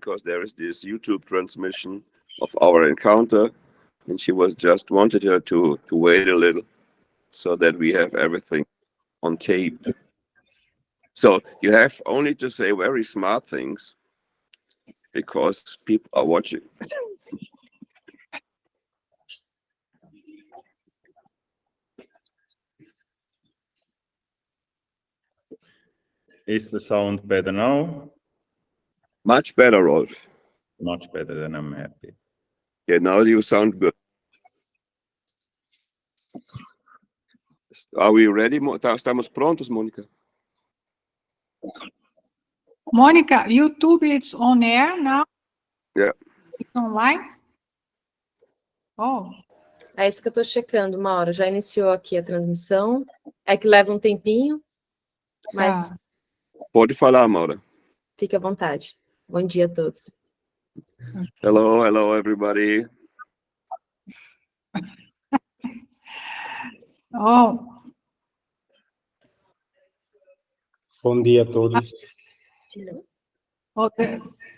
because there is this YouTube transmission of our encounter, and she was just wanted her to wait a little so that we have everything on tape. So you have only to say very smart things because people are watching. Is the sound better now? Much better, Rolf. Much better, than I'm happy. Yeah, now you sound good. Are we ready? Estamos prontos, Mônica? Mônica, YouTube is on air now? Yeah. It's online? Oh. É isso que eu tô checando, Maura. Já iniciou aqui a transmissão. É que leva um tempinho, mas Pode falar, Maura. Fique à vontade. Bom dia a todos. Hello, everybody. Oh. Bom dia a todos. Oh,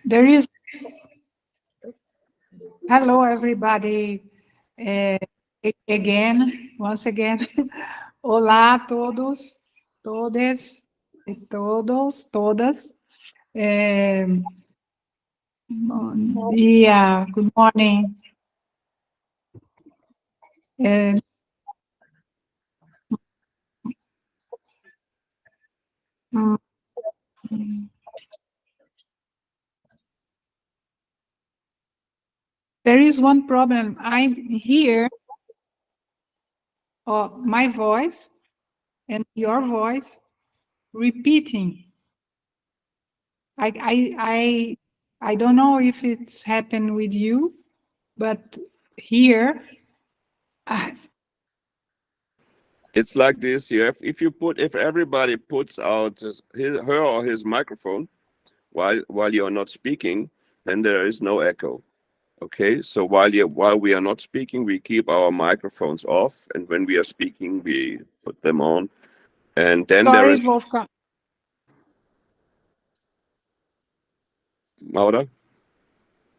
there is. Hello, everybody. Once again. Olá a todos, todas e todos, todas. Bom dia, good morning. There is one problem. I'm here, my voice and your voice repeating. I don't know if it's happened with you, but here. It's like this. If everybody puts out her or his microphone while you're not speaking, then there is no echo. Okay, so while we are not speaking, we keep our microphones off, and when we are speaking, we put them on. And then there is Wolfgang. Maura?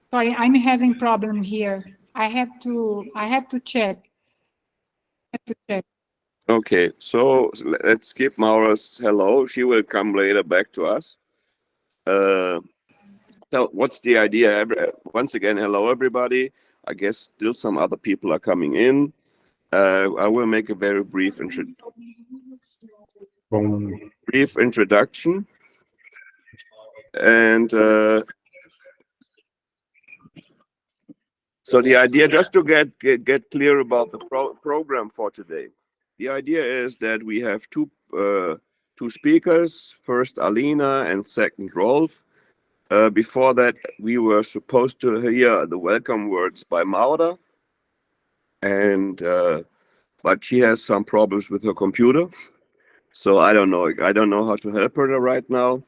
Sorry, I'm having problem here. I have to check. Okay, so let's skip Maura's hello. She will come later back to us. So what's the idea? Once again, hello everybody. I guess still some other people are coming in. I will make a very brief introduction. And so the idea, just to get clear about the program for today, the idea is that we have two speakers, first Alina and second Rolf. Before that, we were supposed to hear the welcome words by Maura, and but she has some problems with her computer, so I don't know how to help her right now.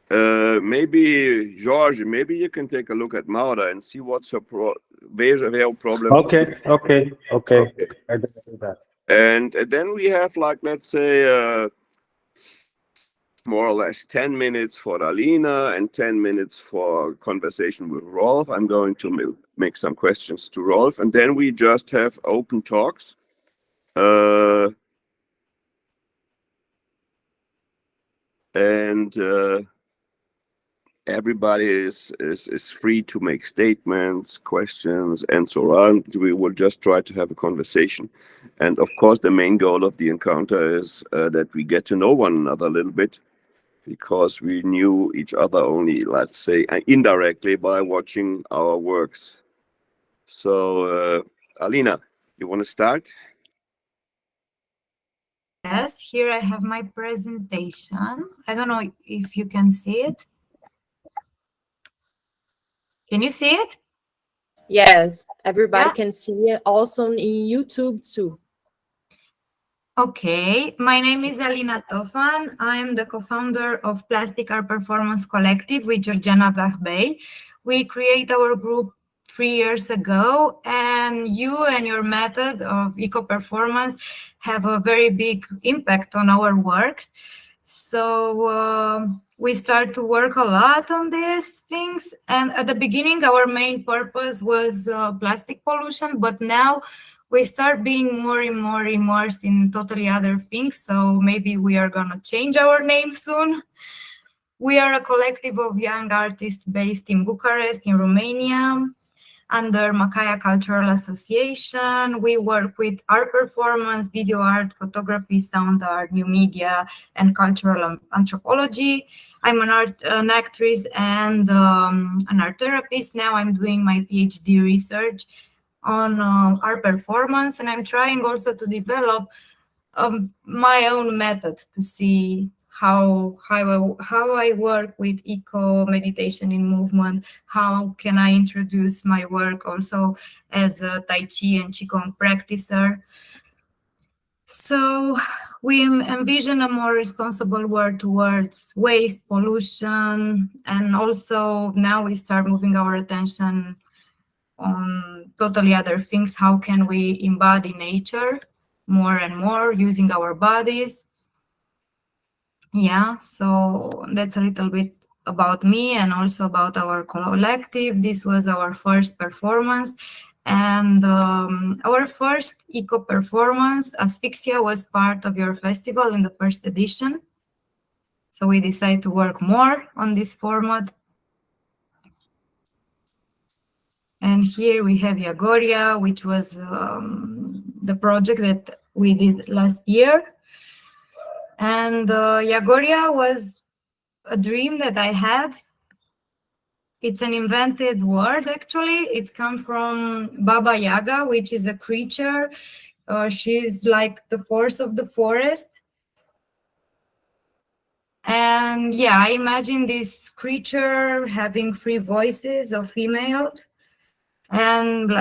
Maybe George, maybe you can take a look at Maura and see what's her problem. Okay. I do that. And then we have, like, let's say, more or less 10 minutes for Alina and 10 minutes for conversation with Rolf. I'm going to make some questions to Rolf, and then we just have open talks. Everybody is free to make statements, questions, and so on. We will just try to have a conversation. And of course, the main goal of the encounter is that we get to know one another a little bit, because we knew each other only, let's say, indirectly by watching our works. So, Alina, you want to start? Yes, here I have my presentation. I don't know if you can see it. Can you see it? Yes, everybody can see it, also in YouTube too. Okay, my name is Alina Tofan. I am the co-founder of Plastic Art Performance Collective with Georgiana Barbey. We create our group 3 years ago, and you and your method of Ecoperformance have a very big impact on our works. So we start to work a lot on these things. And at the beginning, our main purpose was plastic pollution, but now we start being more and more immersed in totally other things. So maybe we are gonna change our name soon. We are a collective of young artists based in Bucharest, in Romania, under Macaia Cultural Association. We work with art performance, video art, photography, sound art, new media, and cultural anthropology. I'm an actress and an art therapist. Now I'm doing my PhD research on art performance, and I'm trying also to develop my own method to see how I work with eco meditation in movement. How can I introduce my work also as a Tai Chi and Qigong practitioner? So we envision a more responsible world towards waste, pollution, and also now we start moving our attention on totally other things. How can we embody nature more and more using our bodies? Yeah, so that's a little bit about me and also about our collective. This was our first performance, and our first Ecoperformance, Asphyxia, was part of your festival in the first edition. So we decided to work more on this format. And here we have Yagoria, which was the project that we did last year. And Yagoria was a dream that I had. It's an invented word, actually. It's come from Baba Yaga, which is a creature. She's like the force of the forest. And yeah, I imagine this creature having 3 voices of females, and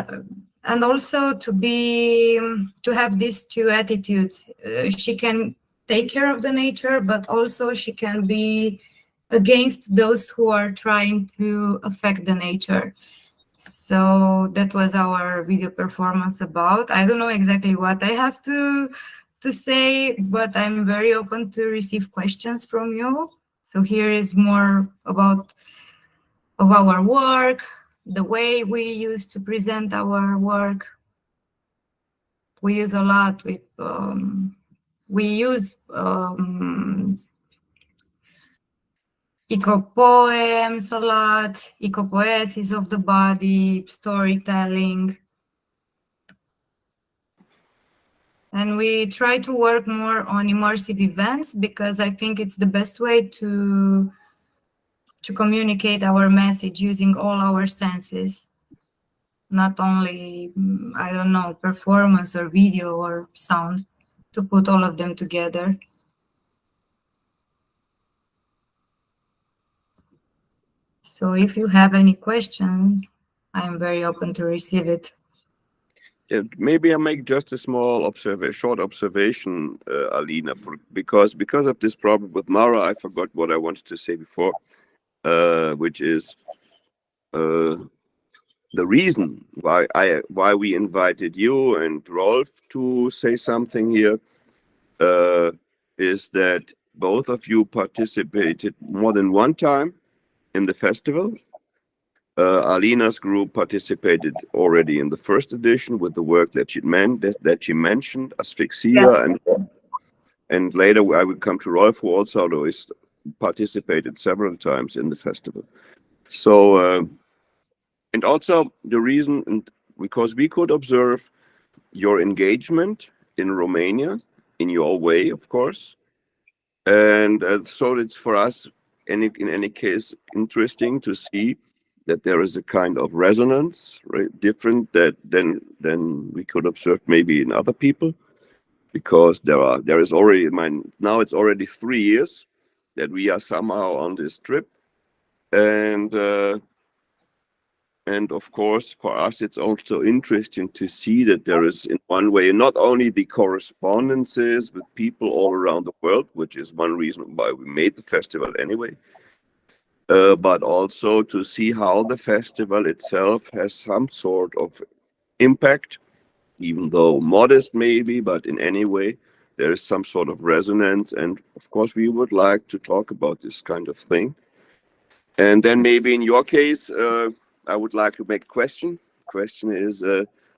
also to have these 2 attitudes. She can take care of the nature, but also she can be against those who are trying to affect the nature. So that was our video performance about. I don't know exactly what I have to say, but I'm very open to receive questions from you. So here is more of our work, the way we used to present our work. We use a lot with we use eco-poems a lot, eco-poesis of the body, storytelling. And we try to work more on immersive events because I think it's the best way to communicate our message using all our senses. Not only, I don't know, performance or video or sound, to put all of them together. So if you have any question, I'm very open to receive it. Yeah, maybe I make just a small short observation, Alina, because of this problem with Mara, I forgot what I wanted to say before, which is the reason why we invited you and Rolf to say something here is that both of you participated more than one time in the festival. Alina's group participated already in the first edition with the work that she mentioned, Asphyxia, yeah. And later I will come to Rolf, who also participated several times in the festival. So, and also the reason, and because we could observe your engagement in Romania in your way, of course, and so it's for us, in any case, interesting to see that there is a kind of resonance, right, different than we could observe maybe in other people, because there is already, now it's already 3 years that we are somehow on this trip, and of course for us it's also interesting to see that there is, in one way, not only the correspondences with people all around the world, which is one reason why we made the festival anyway, but also to see how the festival itself has some sort of impact, even though modest maybe, but in any way, there is some sort of resonance. And of course, we would like to talk about this kind of thing. And then maybe in your case, I would like to make a question. Question is,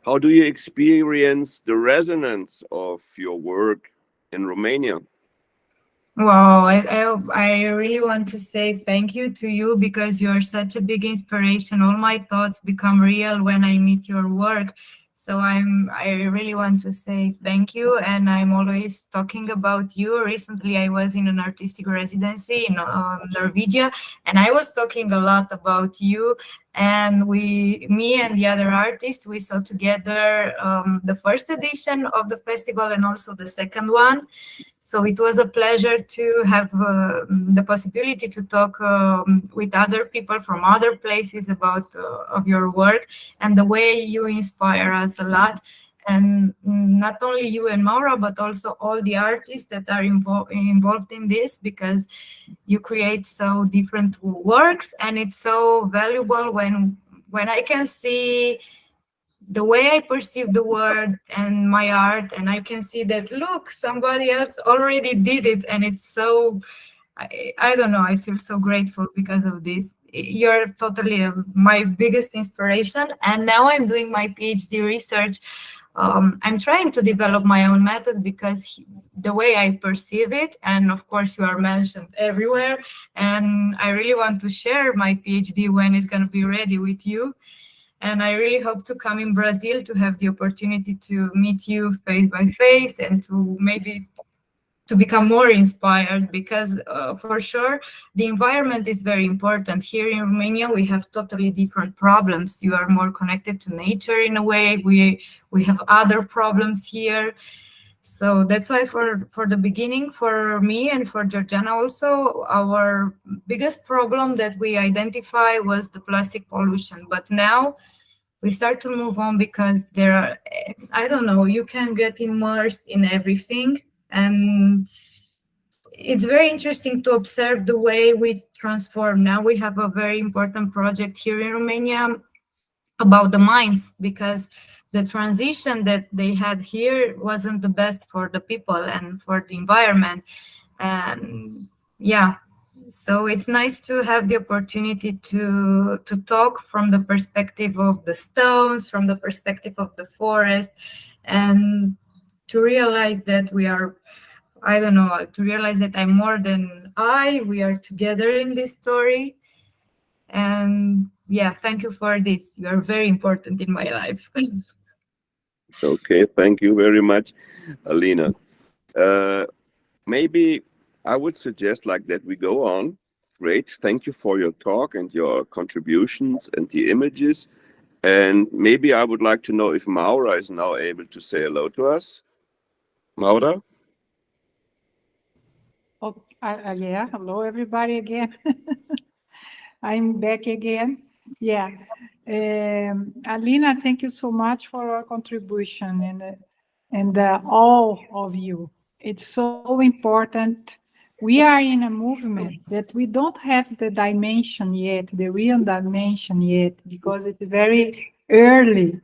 how do you experience the resonance of your work in Romania? Wow, I really want to say thank you to you, because you are such a big inspiration. All my thoughts become real when I meet your work. So I really want to say thank you, and I'm always talking about you. Recently, I was in an artistic residency in Norwegia, and I was talking a lot about you. And me and the other artists, we saw together the first edition of the festival and also the second one. So it was a pleasure to have the possibility to talk with other people from other places about of your work and the way you inspire us a lot. And not only you and Maura, but also all the artists that are involved in this, because you create so different works, and it's so valuable when I can see the way I perceive the world and my art, and I can see that, look, somebody else already did it, and it's so, I don't know, I feel so grateful because of this. You're totally my biggest inspiration, and now I'm doing my PhD research. I'm trying to develop my own method, because the way I perceive it, and of course you are mentioned everywhere, and I really want to share my PhD when it's going to be ready with you. And I really hope to come in Brazil to have the opportunity to meet you face by face, and to maybe to become more inspired, because for sure the environment is very important. Here in Romania, we have totally different problems. You are more connected to nature in a way. We have other problems here. So that's why for the beginning, for me and for Georgiana also, our biggest problem that we identify was the plastic pollution. But now we start to move on, because there are, I don't know, you can get immersed in everything. And it's very interesting to observe the way we transform. Now we have a very important project here in Romania about the mines, because the transition that they had here wasn't the best for the people and for the environment. And yeah, so it's nice to have the opportunity to talk from the perspective of the stones, from the perspective of the forest, and to realize that we are, I don't know, to realize that I'm more than we are together in this story. And yeah, thank you for this. You are very important in my life. Okay, thank you very much, Alina. Maybe I would suggest like that we go on. Great, thank you for your talk and your contributions and the images. And maybe I would like to know if Maura is now able to say hello to us. Maura? Oh, yeah, hello everybody again. I'm back again. Yeah. Alina, thank you so much for your contribution, and all of you. It's so important. We are in a movement that we don't have the dimension yet, the real dimension yet, because it's very early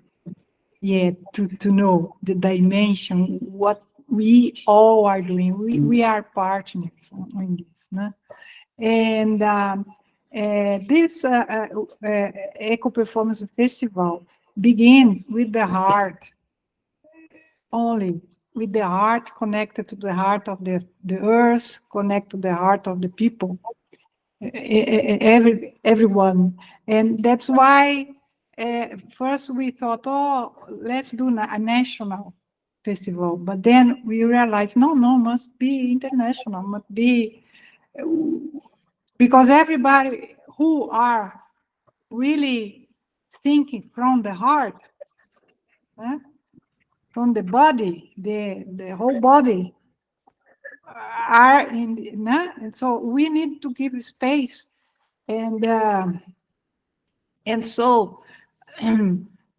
yet to know the dimension, what we all are doing. We are partners in this. No? And this Ecoperformance Festival begins with the heart, only with the heart, connected to the heart of the earth, connected to the heart of the people, everyone. And that's why first we thought, oh, let's do a national festival. But then we realized, no, must be international, must be, because everybody who are really thinking from the heart, from the body, the whole body are in, and so we need to give space, and so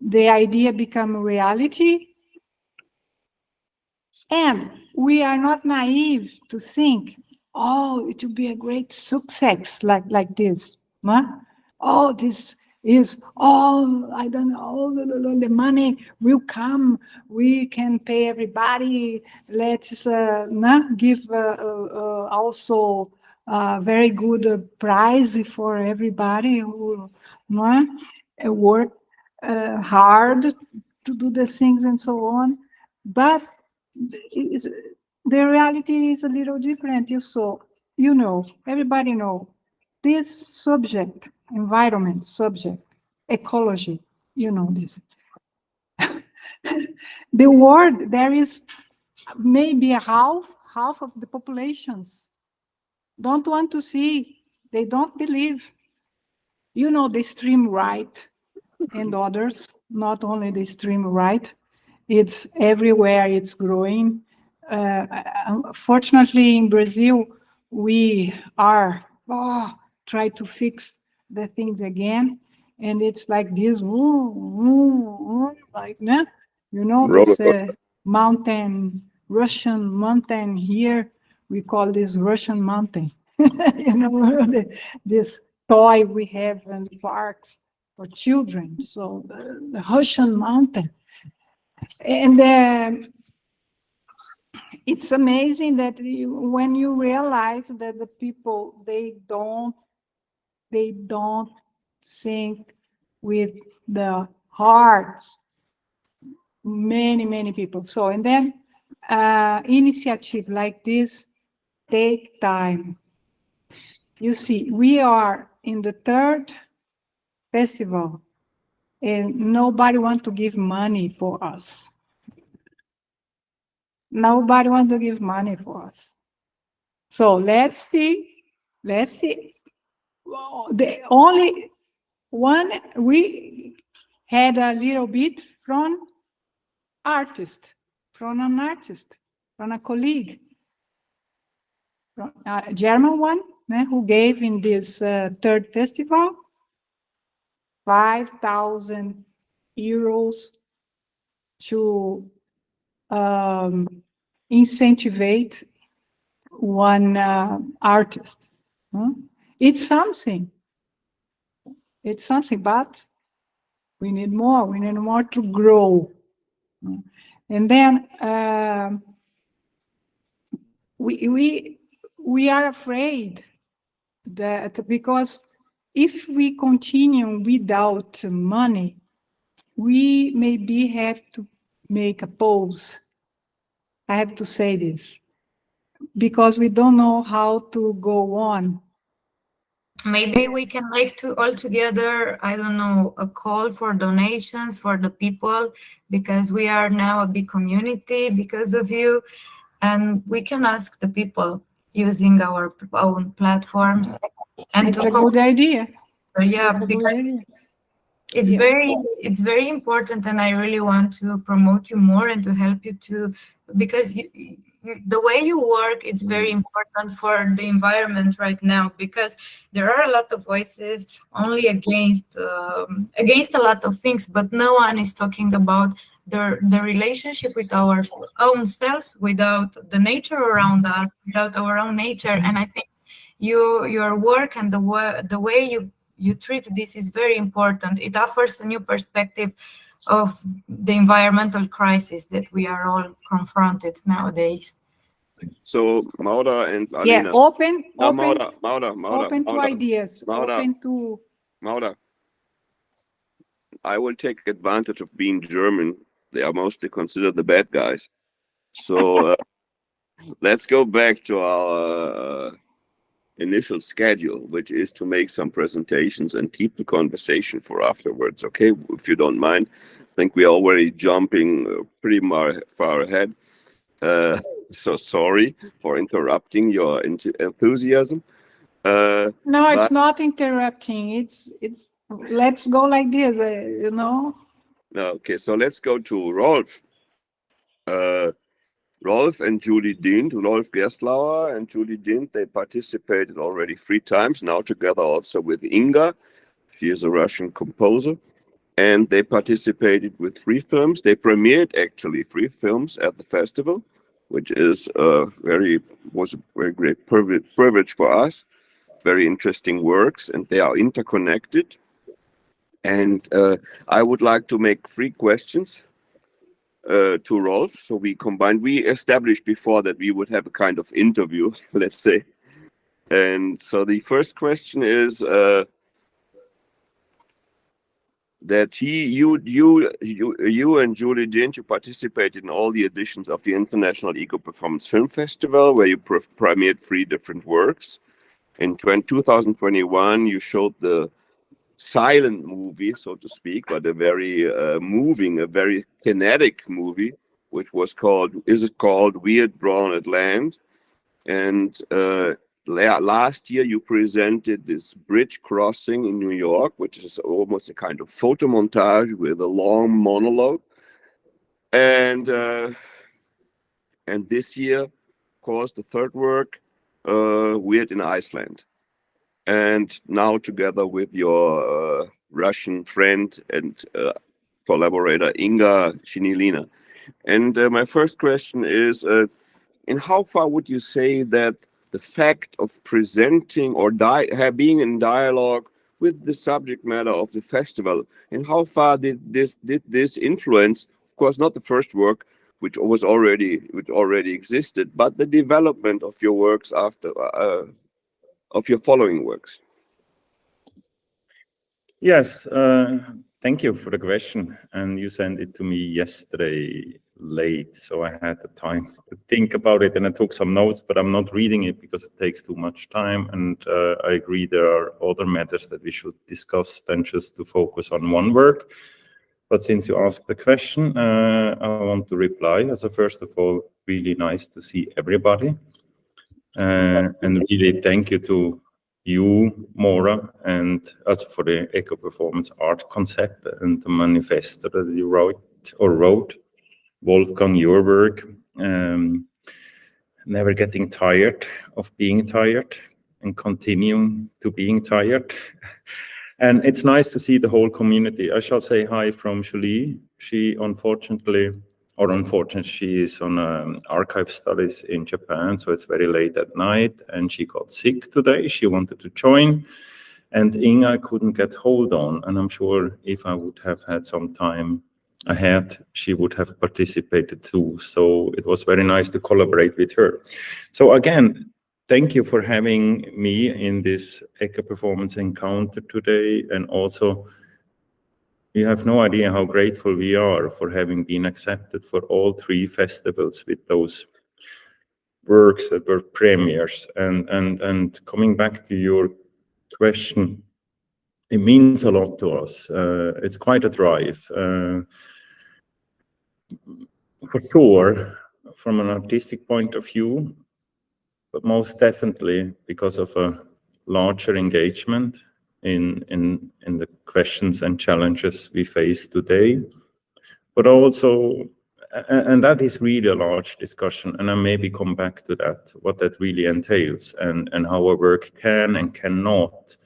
the idea become reality, and we are not naive to think, oh, it will be a great success like this, oh, this is, oh, I don't know, the money will come, we can pay everybody, let's give also a very good prize for everybody who work hard to do the things and so on. But the reality is a little different. You know, everybody know this subject, environment subject, ecology, you know this. The world, there is maybe half of the populations don't want to see, they don't believe. You know, the extreme right and others, not only the extreme right, it's everywhere, it's growing. Fortunately, in Brazil, we are try to fix the things again, and it's like this, like that. You know, this mountain, Russian mountain here, we call this Russian mountain. You know, this toy we have in parks for children. So the Russian mountain. And it's amazing that when you realize that the people, they don't think with the hearts, many people. So, and then initiative like this take time. You see, we are in the third festival and nobody wants to give money for us. Nobody wants to give money for us. So let's see. The only one, we had a little bit from an artist, from a colleague, from a German one, who gave in this third festival 5,000 euros to incentivize one artist. It's something, but we need more to grow. And then we are afraid that because if we continue without money, we maybe have to make a pause. I have to say this, because we don't know how to go on. Maybe we can all together, I don't know, a call for donations for the people, because we are now a big community because of you, and we can ask the people using our own platforms. And it's a good idea. Yeah, because it's very important, and I really want to promote you more and to help you to, because the way you work, it's very important for the environment right now, because there are a lot of voices only against a lot of things, but no one is talking about the relationship with our own selves, without the nature around us, without our own nature. And I think your work and the way you treat this is very important. It offers a new perspective of the environmental crisis that we are all confronted nowadays. So Maura and Alina. Open to ideas. Maura, I will take advantage of being German. They are mostly considered the bad guys. So let's go back to our initial schedule, which is to make some presentations and keep the conversation for afterwards. Okay, if you don't mind. I think we're already jumping pretty far ahead. So sorry for interrupting your enthusiasm. No, it's not interrupting. It's let's go like this, you know. Okay, so let's go to Rolf. Rolf and Julie Dient, Rolf Gerstlauer and Julie Dient, they participated already 3 times, now together also with Inga. She is a Russian composer. And they participated with 3 films. They premiered actually 3 films at the festival, which is was a very great privilege for us. Very interesting works, and they are interconnected. And I would like to make 3 questions to Rolf. So we established before that we would have a kind of interview, let's say. And so the first question is that you and Julie, didn't you participate in all the editions of the International Ecoperformance Film Festival, where you premiered 3 different works? In 2021, you showed the silent movie, so to speak, but a very moving, a very kinetic movie, which was called Weird Drawn at Land. And last year you presented this bridge crossing in New York, which is almost a kind of photo montage with a long monologue. And this year, of course, the third work, Weird in Iceland. And now together with your Russian friend and collaborator Inga Shinilina. And my first question is, in how far would you say that the fact of presenting or being in dialogue with the subject matter of the festival, and how far did this influence, of course, not the first work, which already existed, but the development of your works after of your following works? Yes, thank you for the question. And you sent it to me yesterday late, so I had the time to think about it, and I took some notes, but I'm not reading it because it takes too much time. And I agree there are other matters that we should discuss than just to focus on one work. But since you asked the question, I want to reply. So first of all, really nice to see everybody. And really thank you to you, Maura, and also for the Ecoperformance art concept and the manifesto that you wrote. Wolfgang, your work, never getting tired of being tired and continuing to being tired. And it's nice to see the whole community. I shall say hi from Julie. She unfortunately, she is on archive studies in Japan, so it's very late at night, and she got sick today. She wanted to join, and Inga I couldn't get hold on, and I'm sure if I would have had some time ahead, she would have participated too. So it was very nice to collaborate with her. So again, thank you for having me in this Ecoperformance encounter today, and also you have no idea how grateful we are for having been accepted for all 3 festivals with those works that were premieres. And coming back to your question, it means a lot to us. It's quite a drive. For sure, from an artistic point of view, but most definitely because of a larger engagement in the questions and challenges we face today, but also, and that is really a large discussion, and I maybe come back to that, what that really entails, and how our work can and cannot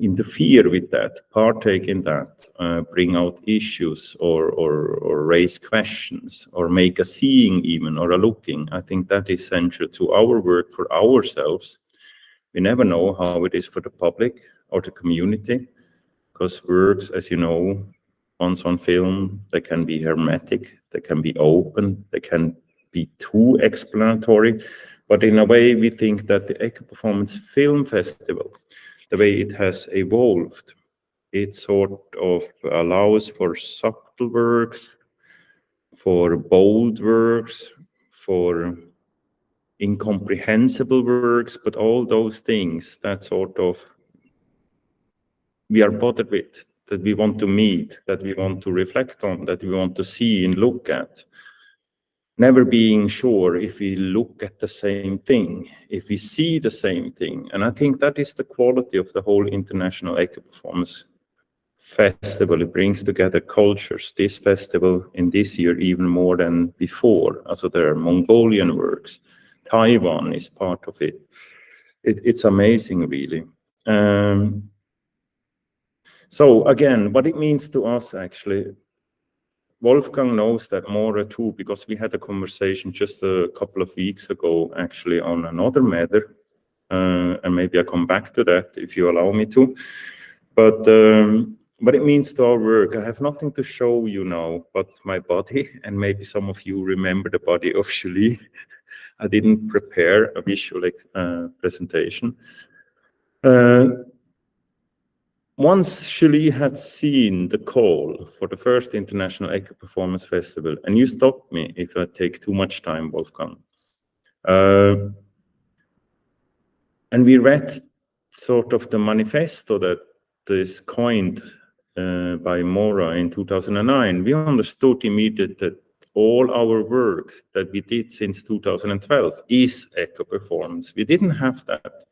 interfere with that, partake in that, bring out issues or raise questions, or make a seeing even, or a looking. I think that is central to our work for ourselves. We never know how it is for the public or the community, because works, as you know, once on film, they can be hermetic, they can be open, they can be too explanatory. But in a way, we think that the Ecoperformance Film Festival, the way it has evolved, it sort of allows for subtle works, for bold works, for incomprehensible works, but all those things that sort of we are bothered with, that we want to meet, that we want to reflect on, that we want to see and look at. Never being sure if we look at the same thing, if we see the same thing. And I think that is the quality of the whole International Ecoperformance Festival. It brings together cultures. This festival in this year even more than before. Also there are Mongolian works. Taiwan is part of it. It's amazing, really. So again, what it means to us, actually, Wolfgang knows that more too, because we had a conversation just a couple of weeks ago, actually, on another matter, and maybe I'll come back to that if you allow me to. But it means to our work. I have nothing to show you now but my body, and maybe some of you remember the body of Julie. I didn't prepare a visual presentation. Once Julie had seen the call for the first International Ecoperformance Festival, and you stopped me if I take too much time, Wolfgang. And we read sort of the manifesto that is coined by Mora in 2009. We understood immediately that all our work that we did since 2012 is eco-performance. We didn't have that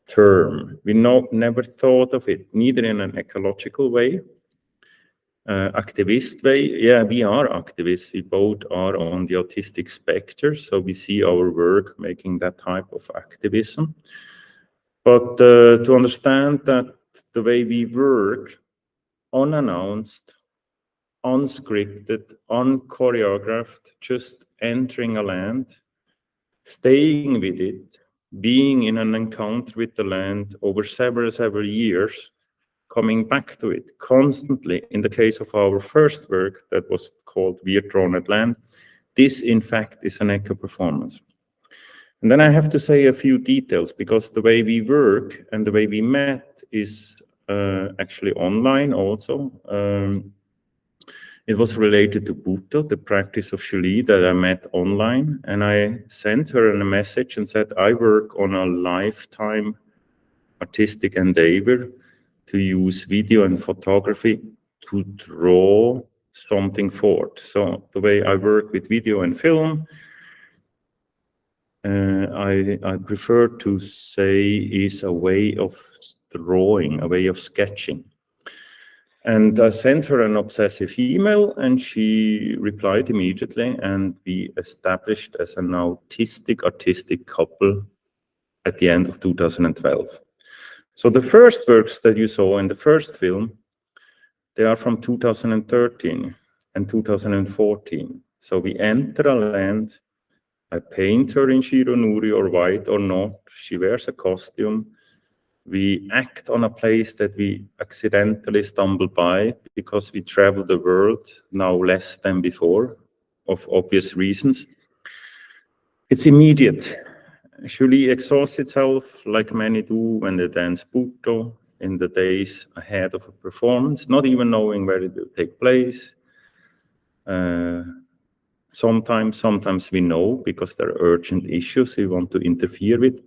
term. We never thought of it, neither in an ecological way, activist way. Yeah, we are activists. We both are on the autistic spectrum, so we see our work making that type of activism. But to understand that the way we work, unannounced, unscripted, unchoreographed, just entering a land, staying with it, being in an encounter with the land over several years, coming back to it constantly. In the case of our first work that was called We're Drawn at Land, this in fact is an eco-performance. And then I have to say a few details, because the way we work and the way we met is actually online also. It was related to Bhutto, the practice of Julie that I met online. And I sent her a message and said, I work on a lifetime artistic endeavor to use video and photography to draw something forth. So the way I work with video and film, I prefer to say is a way of drawing, a way of sketching. And I sent her an obsessive email, and she replied immediately, and we established as an artistic couple at the end of 2012. So the first works that you saw in the first film, they are from 2013 and 2014. So we enter a land, I paint her in shironuri or white or not, she wears a costume. We act on a place that we accidentally stumble by because we travel the world now less than before, of obvious reasons. It's immediate. Julie exhausts itself like many do when they dance Bhutto in the days ahead of a performance, not even knowing where it will take place. Sometimes we know because there are urgent issues we want to interfere with.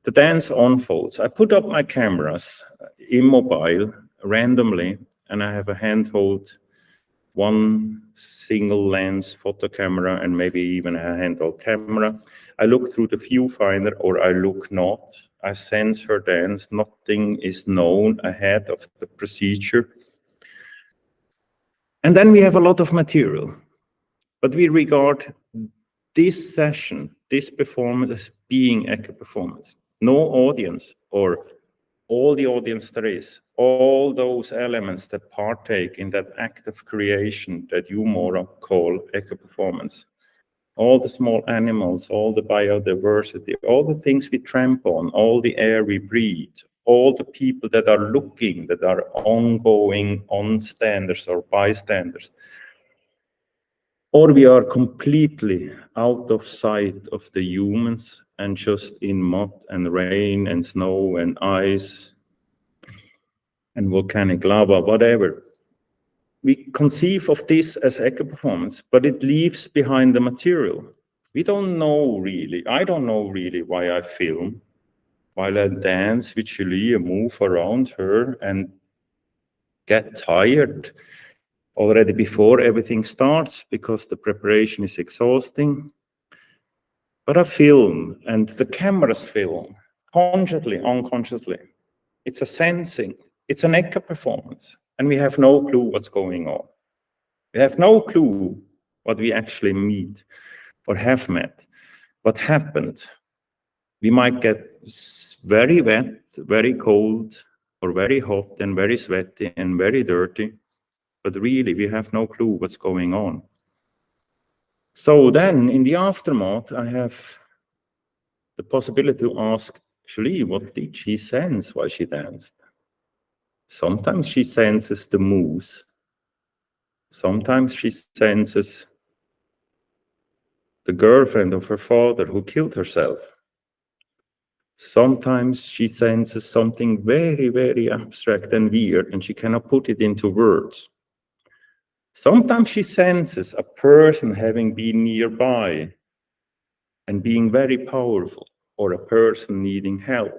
The dance unfolds. I put up my cameras, immobile, randomly, and I have a handheld, one single lens photo camera, and maybe even a handheld camera. I look through the viewfinder, or I look not. I sense her dance. Nothing is known ahead of the procedure. And then we have a lot of material. But we regard this session, this performance, as being eco-performance. No audience, or all the audience there is, all those elements that partake in that act of creation that you, Mora, call eco-performance. All the small animals, all the biodiversity, all the things we tramp on, all the air we breathe, all the people that are looking, that are ongoing on-standers or bystanders. Or we are completely out of sight of the humans and just in mud and rain and snow and ice and volcanic lava, whatever. We conceive of this as eco-performance, but it leaves behind the material. We don't know really, I don't know really why I film, while I dance with Julie and move around her and get tired already before everything starts because the preparation is exhausting. But I film, and the cameras film, consciously, unconsciously. It's a sensing, it's an eco-performance, and we have no clue what's going on. We have no clue what we actually meet or have met, what happened. We might get very wet, very cold, or very hot and very sweaty and very dirty, but really we have no clue what's going on. So then in the aftermath, I have the possibility to ask Julie, what did she sense while she danced? Sometimes she senses the moose. Sometimes she senses the girlfriend of her father who killed herself. Sometimes she senses something very, very abstract and weird, and she cannot put it into words. Sometimes she senses a person having been nearby and being very powerful, or a person needing help.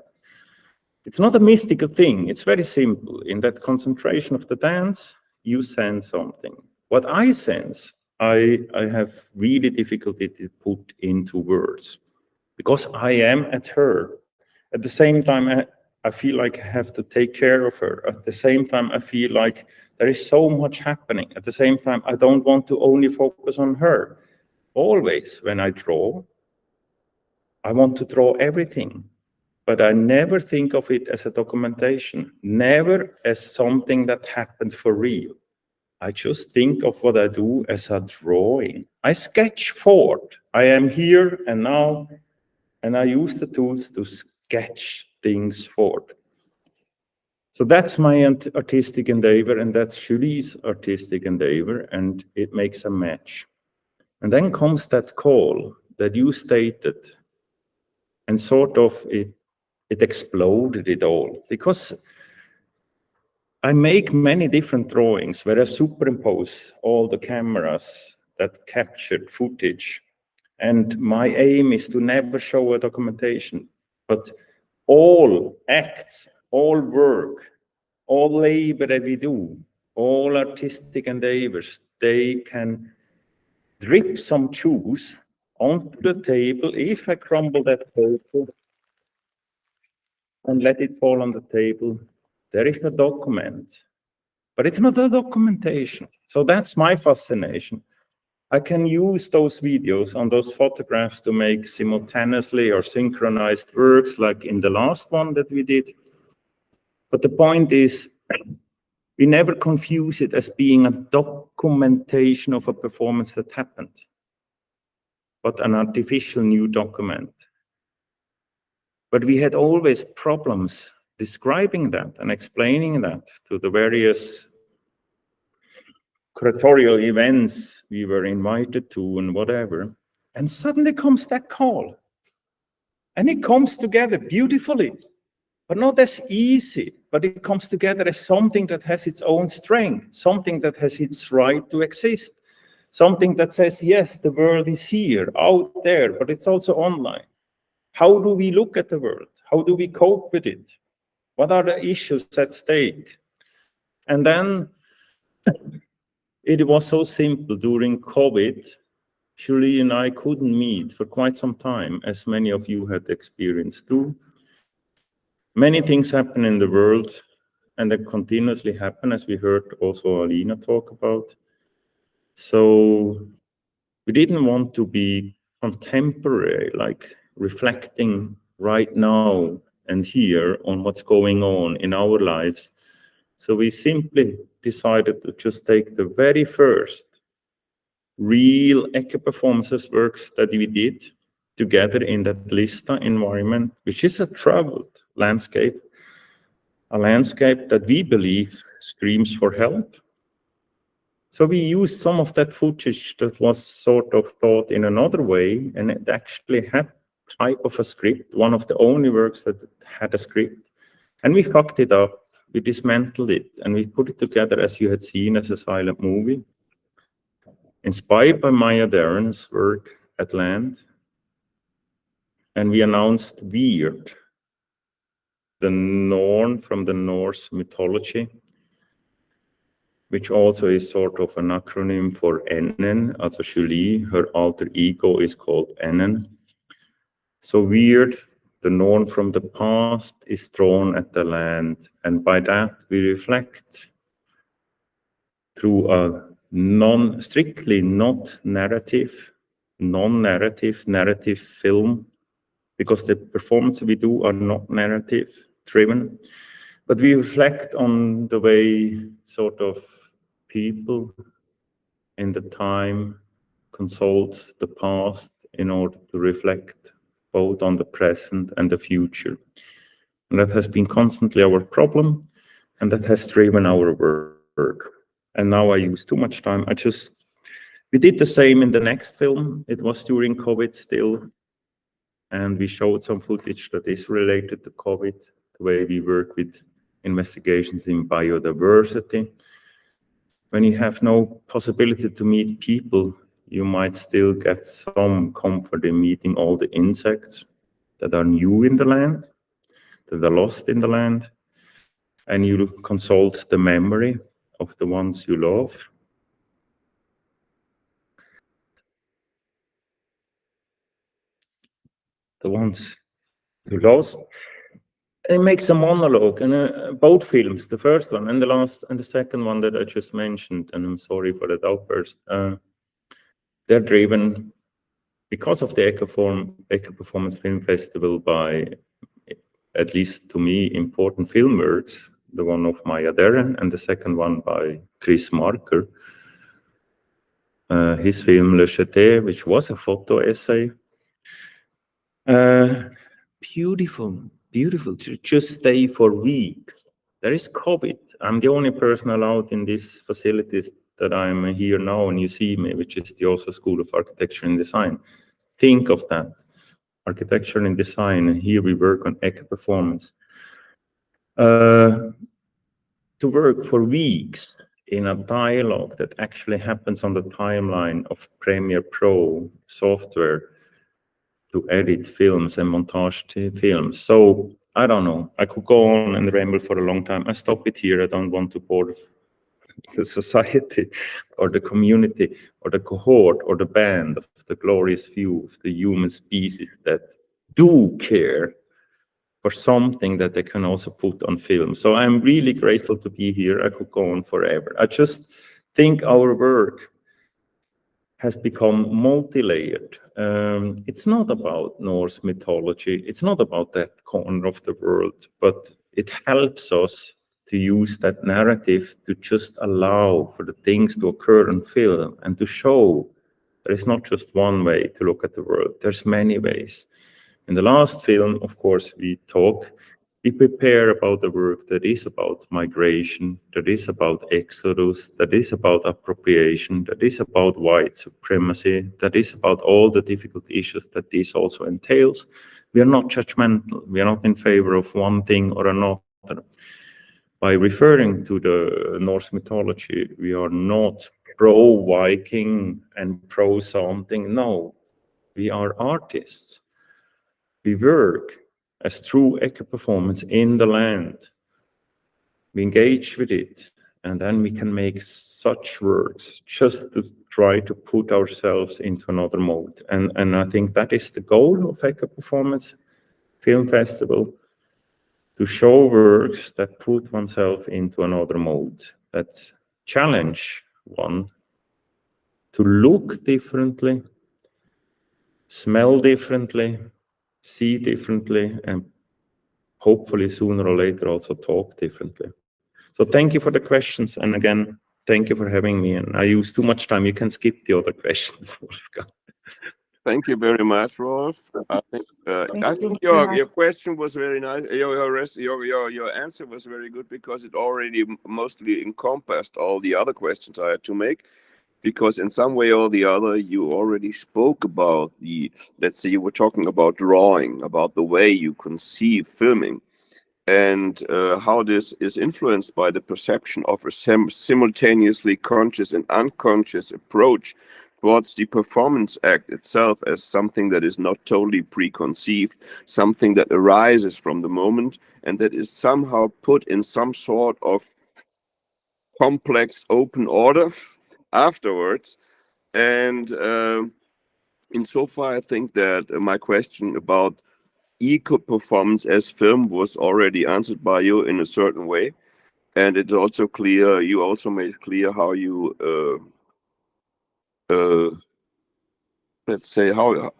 It's not a mystical thing. It's very simple. In that concentration of the dance, you sense something. What I sense, I have really difficulty to put into words, because I am at her. At the same time, I feel like I have to take care of her. At the same time, I feel like there is so much happening. At the same time, I don't want to only focus on her. Always, when I draw, I want to draw everything, but I never think of it as a documentation, never as something that happened for real. I just think of what I do as a drawing. I sketch forward. I am here and now, and I use the tools to sketch things forward. So that's my artistic endeavor, and that's Julie's artistic endeavor, and it makes a match. And then comes that call that you stated, and sort of it exploded it all, because I make many different drawings where I superimpose all the cameras that captured footage. And my aim is to never show a documentation, but all acts, all work, all labor that we do, all artistic endeavors, they can drip some juice onto the table. If I crumble that paper and let it fall on the table, there is a document, but it's not a documentation. So that's my fascination. I can use those videos on those photographs to make simultaneously or synchronized works, like in the last one that we did. But the point is, we never confuse it as being a documentation of a performance that happened, but an artificial new document. But we had always problems describing that and explaining that to the various curatorial events we were invited to and whatever. And suddenly comes that call. And it comes together beautifully, but not as easy, but it comes together as something that has its own strength, something that has its right to exist, something that says, yes, the world is here, out there, but it's also online. How do we look at the world? How do we cope with it? What are the issues at stake? And then it was so simple. During COVID, Julie and I couldn't meet for quite some time, as many of you had experienced too. Many things happen in the world, and they continuously happen, as we heard also Alina talk about. So we didn't want to be contemporary, like reflecting right now and here on what's going on in our lives. So we simply decided to just take the very first real Ecoperformance works that we did together in that Lista environment, which is a traveled landscape, a landscape that we believe screams for help. So we used some of that footage that was sort of thought in another way, and it actually had type of a script, one of the only works that had a script, and we fucked it up. We dismantled it, and we put it together, as you had seen, as a silent movie, inspired by Maya Daren's work at Land. And we announced Weird, the Norn from the Norse mythology, which also is sort of an acronym for Enen, also Julie, her alter ego is called Enen. So Weird, the Norn from the past, is drawn at the land, and by that we reflect through a strictly not narrative, narrative film, because the performances we do are not narrative driven, but we reflect on the way sort of people in the time consult the past in order to reflect both on the present and the future. And that has been constantly our problem. And that has driven our work. And now I use too much time. We did the same in the next film. It was during COVID still. And we showed some footage that is related to COVID, the way we work with investigations in biodiversity. When you have no possibility to meet people, you might still get some comfort in meeting all the insects that are new in the land, that are lost in the land, and you consult the memory of the ones you love. The ones you lost. It makes a monologue, and both films, the first one and the second one that I just mentioned, and I'm sorry for that outburst, they're driven because of the Ecoperformance Film Festival by, at least to me, important film works, the one of Maya Deren and the second one by Chris Marker. His film Le Jeté, which was a photo essay. Beautiful to just stay for weeks. There is COVID. I'm the only person allowed in these facilities that I'm here now, and you see me, which is the Oslo School of Architecture and Design. Think of that, architecture and design, and here we work on Ecoperformance. To work for weeks in a dialogue that actually happens on the timeline of Premiere Pro software to edit films and montage films. So I don't know, I could go on and ramble for a long time. I stop it here. I don't want to bore the society or the community or the cohort or the band of the glorious few of the human species that do care for something that they can also put on film. So I'm really grateful to be here. I could go on forever. I just think our work has become multi-layered. It's not about Norse mythology. It's not about that corner of the world, but it helps us to use that narrative to just allow for the things to occur in film and to show there is not just one way to look at the world. There's many ways. In the last film, of course, we prepare about the work that is about migration, that is about exodus, that is about appropriation, that is about white supremacy, that is about all the difficult issues that this also entails. We are not judgmental. We are not in favor of one thing or another. By referring to the Norse mythology, we are not pro-Viking and pro-something. No, we are artists. We work as true Ecoperformance in the land. We engage with it, and then we can make such works just to try to put ourselves into another mode. And I think that is the goal of Ecoperformance Film Festival, to show works that put oneself into another mode, that challenge one to look differently, smell differently, see differently, and hopefully sooner or later also talk differently. So thank you for the questions. And again, thank you for having me. And I use too much time. You can skip the other questions. Thank you very much, Rolf. I think your question was very nice. Your answer was very good, because it already mostly encompassed all the other questions I had to make. Because in some way or the other, you already spoke about let's say you were talking about drawing, about the way you conceive filming, and how this is influenced by the perception of a simultaneously conscious and unconscious approach towards the performance act itself as something that is not totally preconceived, something that arises from the moment, and that is somehow put in some sort of complex open order afterwards. And insofar, I think that my question about Ecoperformance as film was already answered by you in a certain way, and it's also clear, you also made clear how you let's say how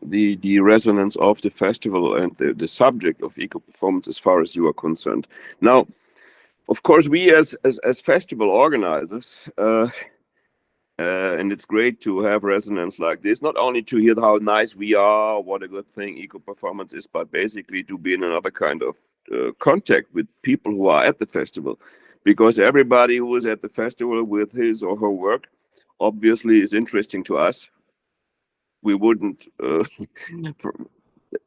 the resonance of the festival and the subject of Ecoperformance as far as you are concerned. Now, of course, we as festival organizers And it's great to have resonance like this, not only to hear how nice we are, what a good thing Ecoperformance is, but basically to be in another kind of contact with people who are at the festival. Because everybody who is at the festival with his or her work obviously is interesting to us. We wouldn't,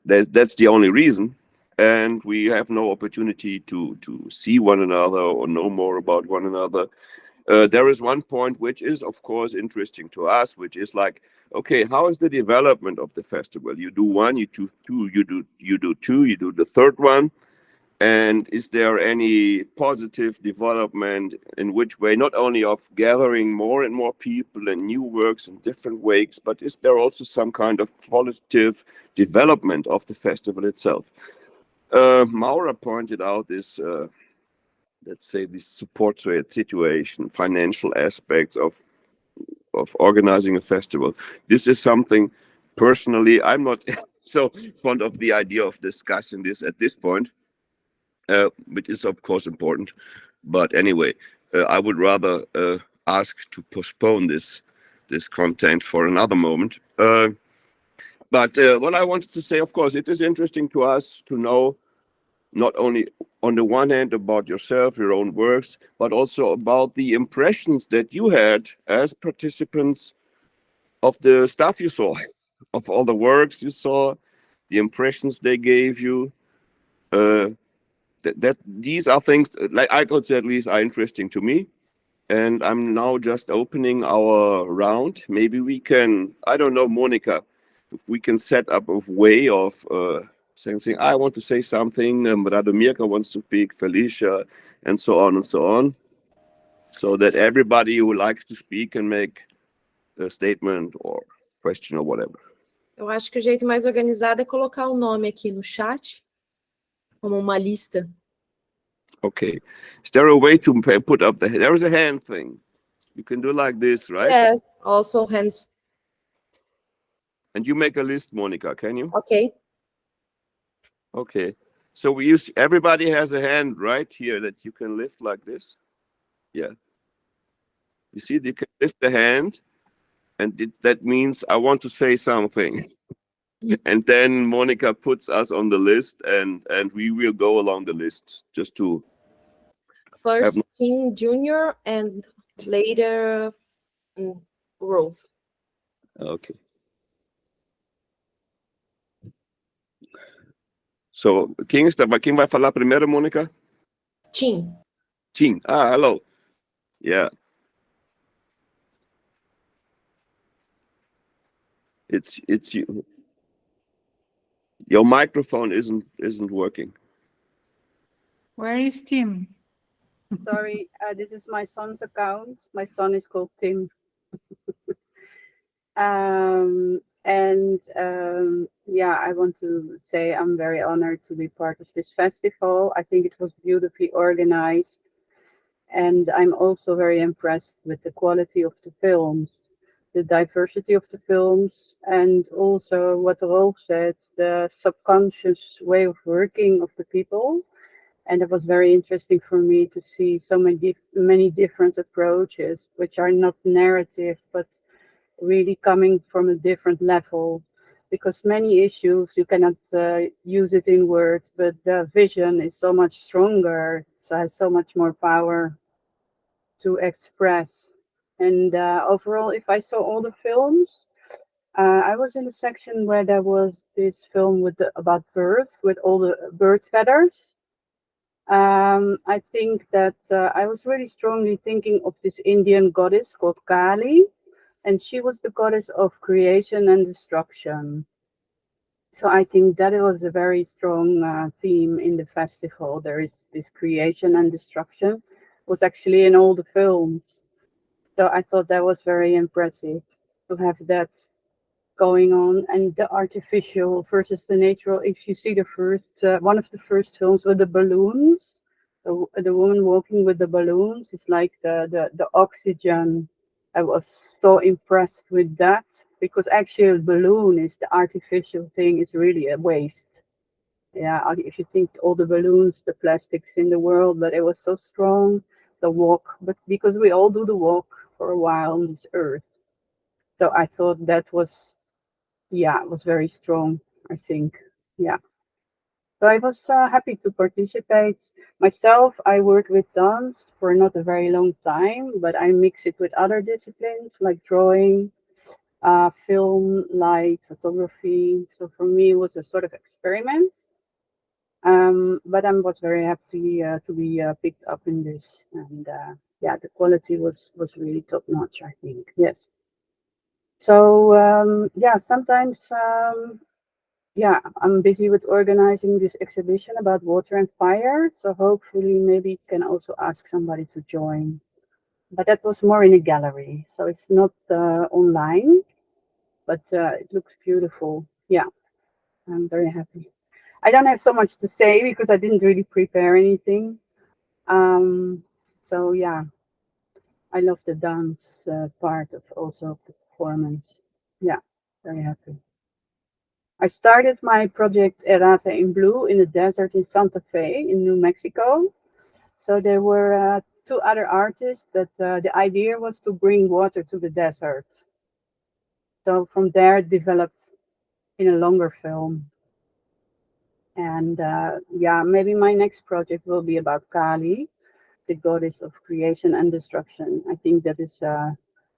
that's the only reason. And we have no opportunity to see one another or know more about one another. There is one point which is, of course, interesting to us, which is like, okay, how is the development of the festival? You do one, you do two, you do two, you do the third one, and is there any positive development in which way, not only of gathering more and more people and new works in different ways, but is there also some kind of qualitative development of the festival itself? Maura pointed out this. Let's say this support situation, financial aspects of organizing a festival. This is something personally I'm not so fond of the idea of discussing this at this point, which is of course important. But anyway, I would rather ask to postpone this content for another moment. But what I wanted to say, of course, it is interesting to us to know not only on the one hand about yourself, your own works, but also about the impressions that you had as participants of the stuff you saw, of all the works you saw, the impressions they gave you. That these are things, like I could say at least, are interesting to me. And I'm now just opening our round. Maybe we can, I don't know, Monica, if we can set up a way of same thing. I want to say something. Radomirka wants to speak, Felicia, and so on, so that everybody who likes to speak can make a statement or question or whatever. Eu acho que o jeito mais organizado é colocar o nome aqui no chat, como uma lista. Okay. Is there a way to put up there is a hand thing. You can do like this, right? Yes, also hands. And you make a list, Monica, can you? Okay. Okay. So we use, everybody has a hand right here that you can lift like this. Yeah. You see, you can lift the hand, and that means I want to say something. And then Monica puts us on the list, and we will go along the list just to. First King Junior and later Rolf. Okay. So, quem vai falar primeiro, Monica? Tim. Tim. Ah, hello. Yeah. It's you. Your microphone isn't working. Where is Tim? Sorry, this is my son's account. My son is called Tim. Yeah, I want to say I'm very honored to be part of this festival. I think it was beautifully organized. And I'm also very impressed with the quality of the films, the diversity of the films, and also what Rolf said, the subconscious way of working of the people. And it was very interesting for me to see so many different approaches, which are not narrative, but really coming from a different level. Because many issues, you cannot use it in words, but the vision is so much stronger, so has so much more power to express. And overall, if I saw all the films, I was in a section where there was this film about birds, with all the bird feathers. I think that I was really strongly thinking of this Indian goddess called Kali, and she was the goddess of creation and destruction. So I think that it was a very strong theme in the festival. There is this creation and destruction, was actually in all the films. So I thought that was very impressive to have that going on, and the artificial versus the natural. If you see the first, one of the first films with the balloons, the woman walking with the balloons, it's like the oxygen. I was so impressed with that, because actually a balloon is the artificial thing, is really a waste. Yeah, if you think all the balloons, the plastics in the world, but it was so strong, the walk, but because we all do the walk, for a while on this earth. So I thought that was, yeah, was very strong, I think. Yeah. So I was happy to participate. Myself, I worked with dance for not a very long time, but I mix it with other disciplines like drawing, film, light, photography. So for me, it was a sort of experiment. But I was very happy to be picked up in this, and yeah, the quality was really top notch, I think. Yes. So yeah, sometimes yeah, I'm busy with organizing this exhibition about water and fire. So hopefully, maybe can also ask somebody to join. But that was more in a gallery, so it's not online. But it looks beautiful. Yeah, I'm very happy. I don't have so much to say because I didn't really prepare anything. So yeah, I love the dance part of also of the performance. Yeah, very happy. I started my project Errata in Blue in the desert in Santa Fe in New Mexico. So there were two other artists that the idea was to bring water to the desert. So from there it developed in a longer film. And yeah, maybe my next project will be about Kali, the goddess of creation and destruction. I think that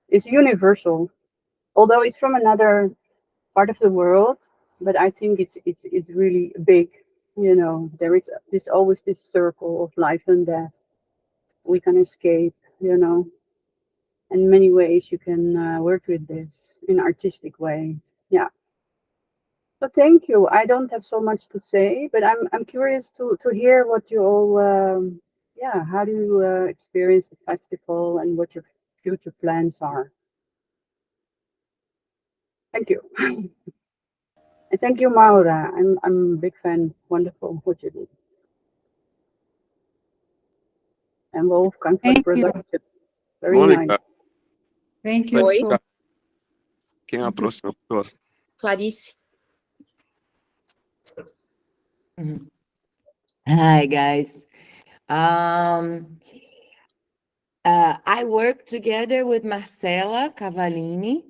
is universal, although it's from another part of the world. But I think it's really big. You know, there is this always this circle of life and death. We can escape. You know, in many ways you can work with this in artistic way. Yeah. So thank you. I don't have so much to say, but I'm curious to hear what you all. Yeah, how do you experience the festival and what your future plans are? Thank you. And thank you, Maura. I'm a big fan. Wonderful what you do. And Wolfgang for the Thank you. production. Very Mônica, nice. Thank you Oi. so quem é a próxima pessoa? Clarice. Hi, guys. I work together with Marcela Cavallini.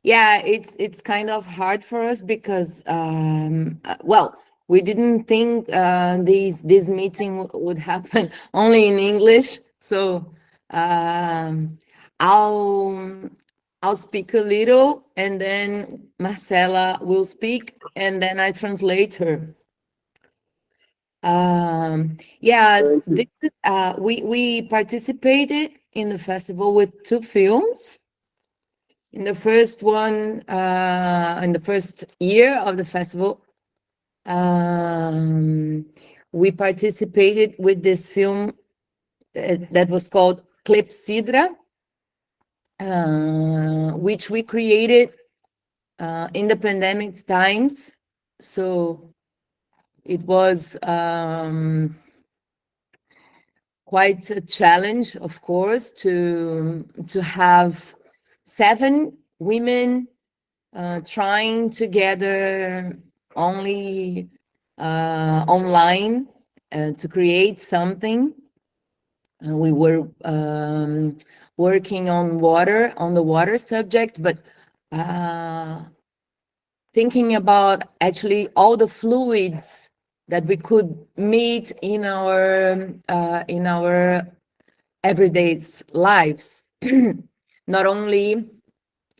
Yeah, it's kind of hard for us because, well, we didn't think this meeting would happen only in English. So I'll speak a little, and then Marcela will speak, and then I translate her. Yeah, we participated in the festival with 2 films. In the first one, in the first year of the festival, we participated with this film that was called Clepsydra, which we created in the pandemic times. So it was quite a challenge, of course, to have 7 women trying together only online to create something. We were working on the water subject, but thinking about actually all the fluids that we could meet in our everyday lives. Not only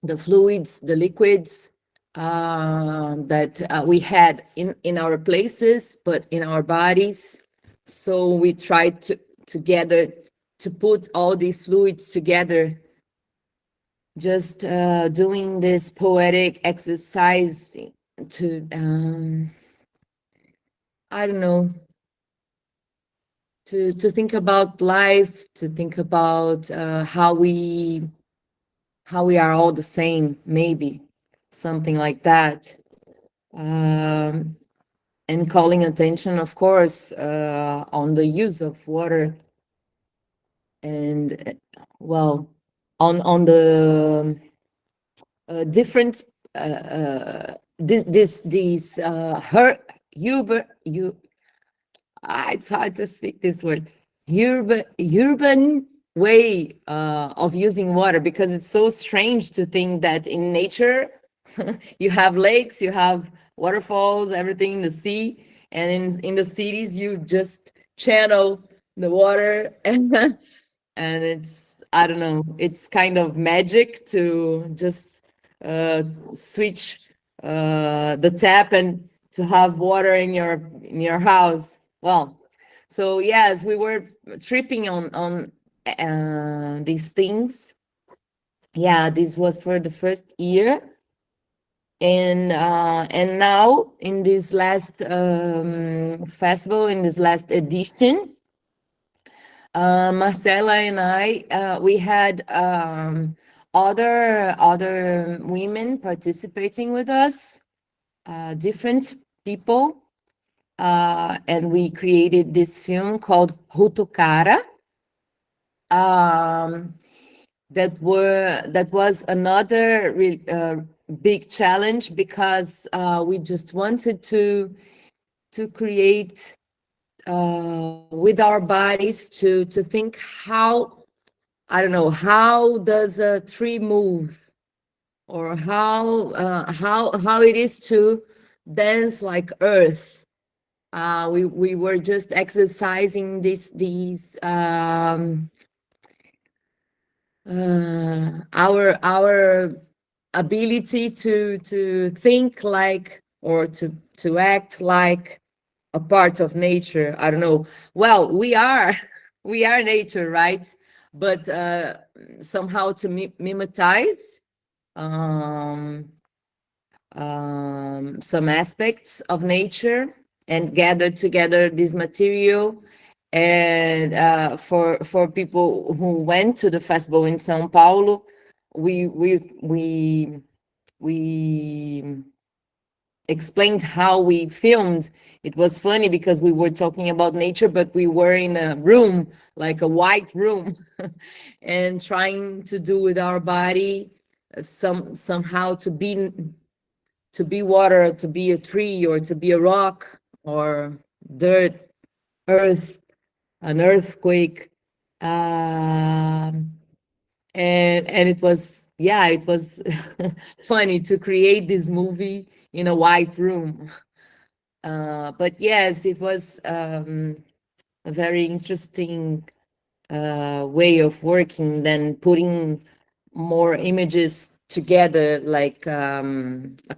the fluids, the liquids that we had in our places, but in our bodies. So we tried to put all these fluids together, just doing this poetic exercise to, I don't know, to think about life, to think about how we are all the same, maybe something like that. And calling attention, of course, on the use of water, and well, on the different it's hard to speak this word, urban way of using water, because it's so strange to think that in nature you have lakes, you have waterfalls, everything in the sea, and in the cities you just channel the water and it's, I don't know, it's kind of magic to just switch the tap and to have water in your house. Well, so yes, we were tripping on these things. Yeah, this was for the first year, and now in this last festival, in this last edition, Marcela and I, we had other women participating with us, different people, and we created this film called Hutucara. That was another big challenge, because we just wanted to create with our bodies, to think how, I don't know, how does a tree move, or how it is to dance like earth. We were just exercising these our ability to think like, or to act like a part of nature. I don't know. Well, we are nature, right? But somehow to mimetize some aspects of nature and gather together this material. And for people who went to the festival in São Paulo, we explained how we filmed. It was funny because we were talking about nature, but we were in a room, like a white room, and trying to do with our body somehow to be water, to be a tree, or to be a rock, or dirt, earth, an earthquake. And it was, yeah, it was funny to create this movie in a white room. But yes, it was a very interesting way of working, than putting more images together, like a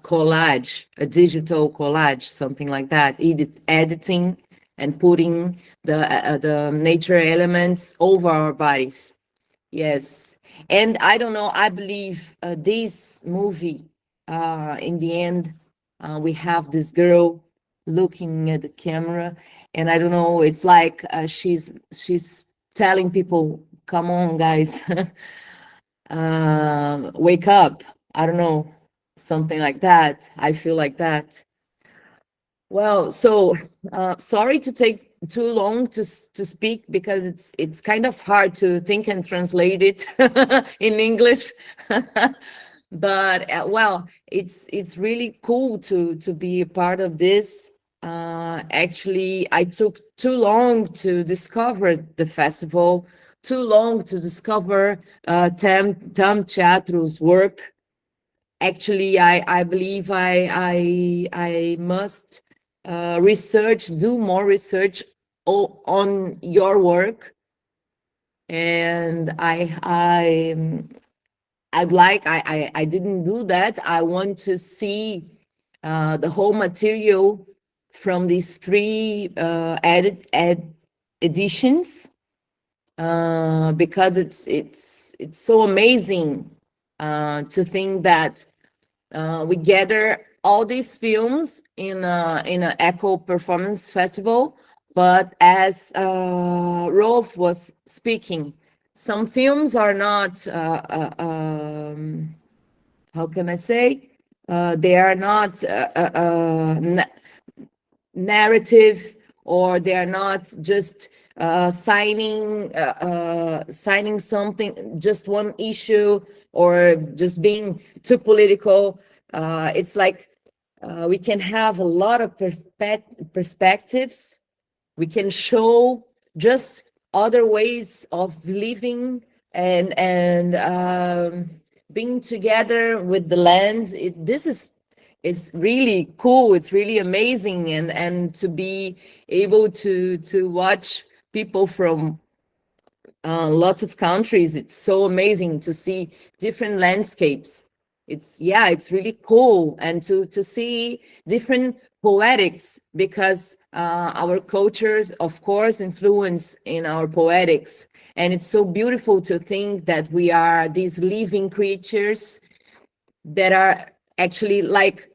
collage, a digital collage, something like that, editing and putting the nature elements over our bodies. Yes. And I don't know, I believe this movie, in the end, we have this girl looking at the camera, and I don't know, it's like she's telling people, come on, guys, wake up. I don't know, something like that. I feel like that. Well, so sorry to take too long to speak, because it's kind of hard to think and translate it in English. But well, it's really cool to be a part of this. Actually, I took too long to discover the festival, too long to discover Tam Teatro's work. Actually, I believe I must do more research on your work, and I didn't do that. I want to see the whole material from these 3 editions, because it's so amazing to think that we gather all these films in a Ecoperformance festival. But as Rolf was speaking, some films are not, how can I say? They are not narrative, or they are not just signing something, just one issue, or just being too political. It's like we can have a lot of perspectives. We can show just other ways of living and being together with the land. This is really cool. It's really amazing, and to be able to watch people from lots of countries. It's so amazing to see different landscapes. It's really cool, and to see different poetics, because our cultures, of course, influence in our poetics. And it's so beautiful to think that we are these living creatures that are actually like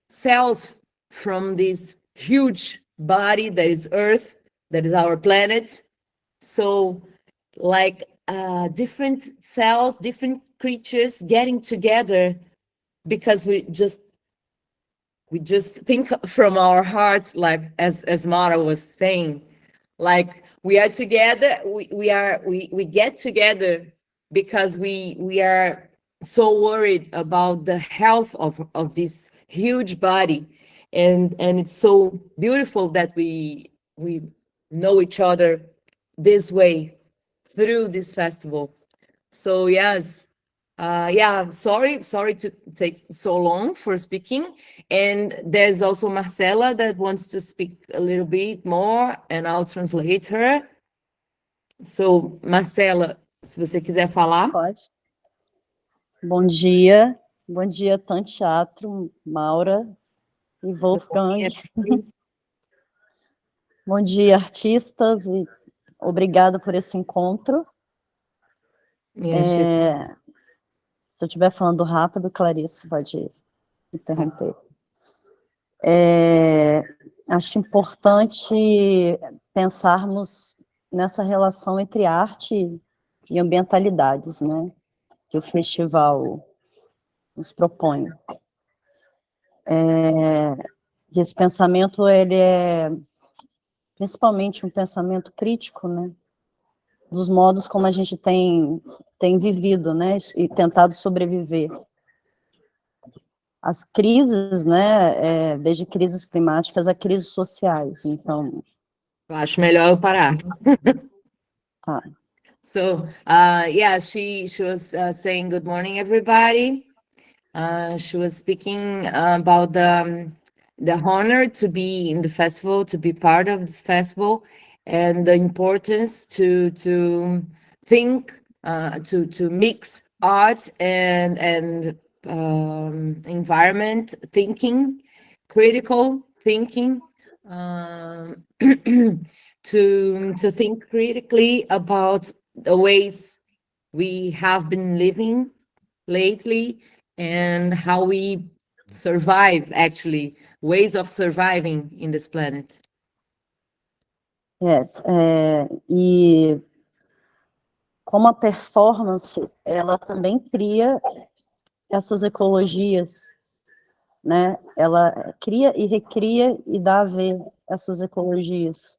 cells from this huge body that is Earth, that is our planet. So like different cells, different creatures getting together, because we just think from our hearts, like as Mara was saying, like we are together, we get together because we are so worried about the health of this huge body, and it's so beautiful that we know each other this way through this festival. So yes, sorry to take so long for speaking. And there's also Marcela that wants to speak a little bit more, and I'll translate her. So, Marcela, se você quiser falar. Pode. Bom dia, Tanto Teatro, Maura e Wolfgang. Bom dia, artistas, e obrigado por esse encontro. Se eu estiver falando rápido, Clarice pode interromper. Acho importante pensarmos nessa relação entre arte e ambientalidades, né, que o festival nos propõe. Esse pensamento, ele é principalmente um pensamento crítico, né, dos modos como a gente tem vivido, né, e tentado sobreviver. As crises, né, desde crises climáticas a crises sociais, então... Eu acho melhor eu parar. Tá. So, she was saying good morning, everybody. She was speaking about the honor to be in the festival, to be part of this festival, and the importance to think, to mix art and environment thinking, critical thinking, to think critically about the ways we have been living lately and how we survive, actually, ways of surviving in this planet. Yes, e como a performance, ela também cria essas ecologias, né? Ela cria e recria e dá a ver essas ecologias.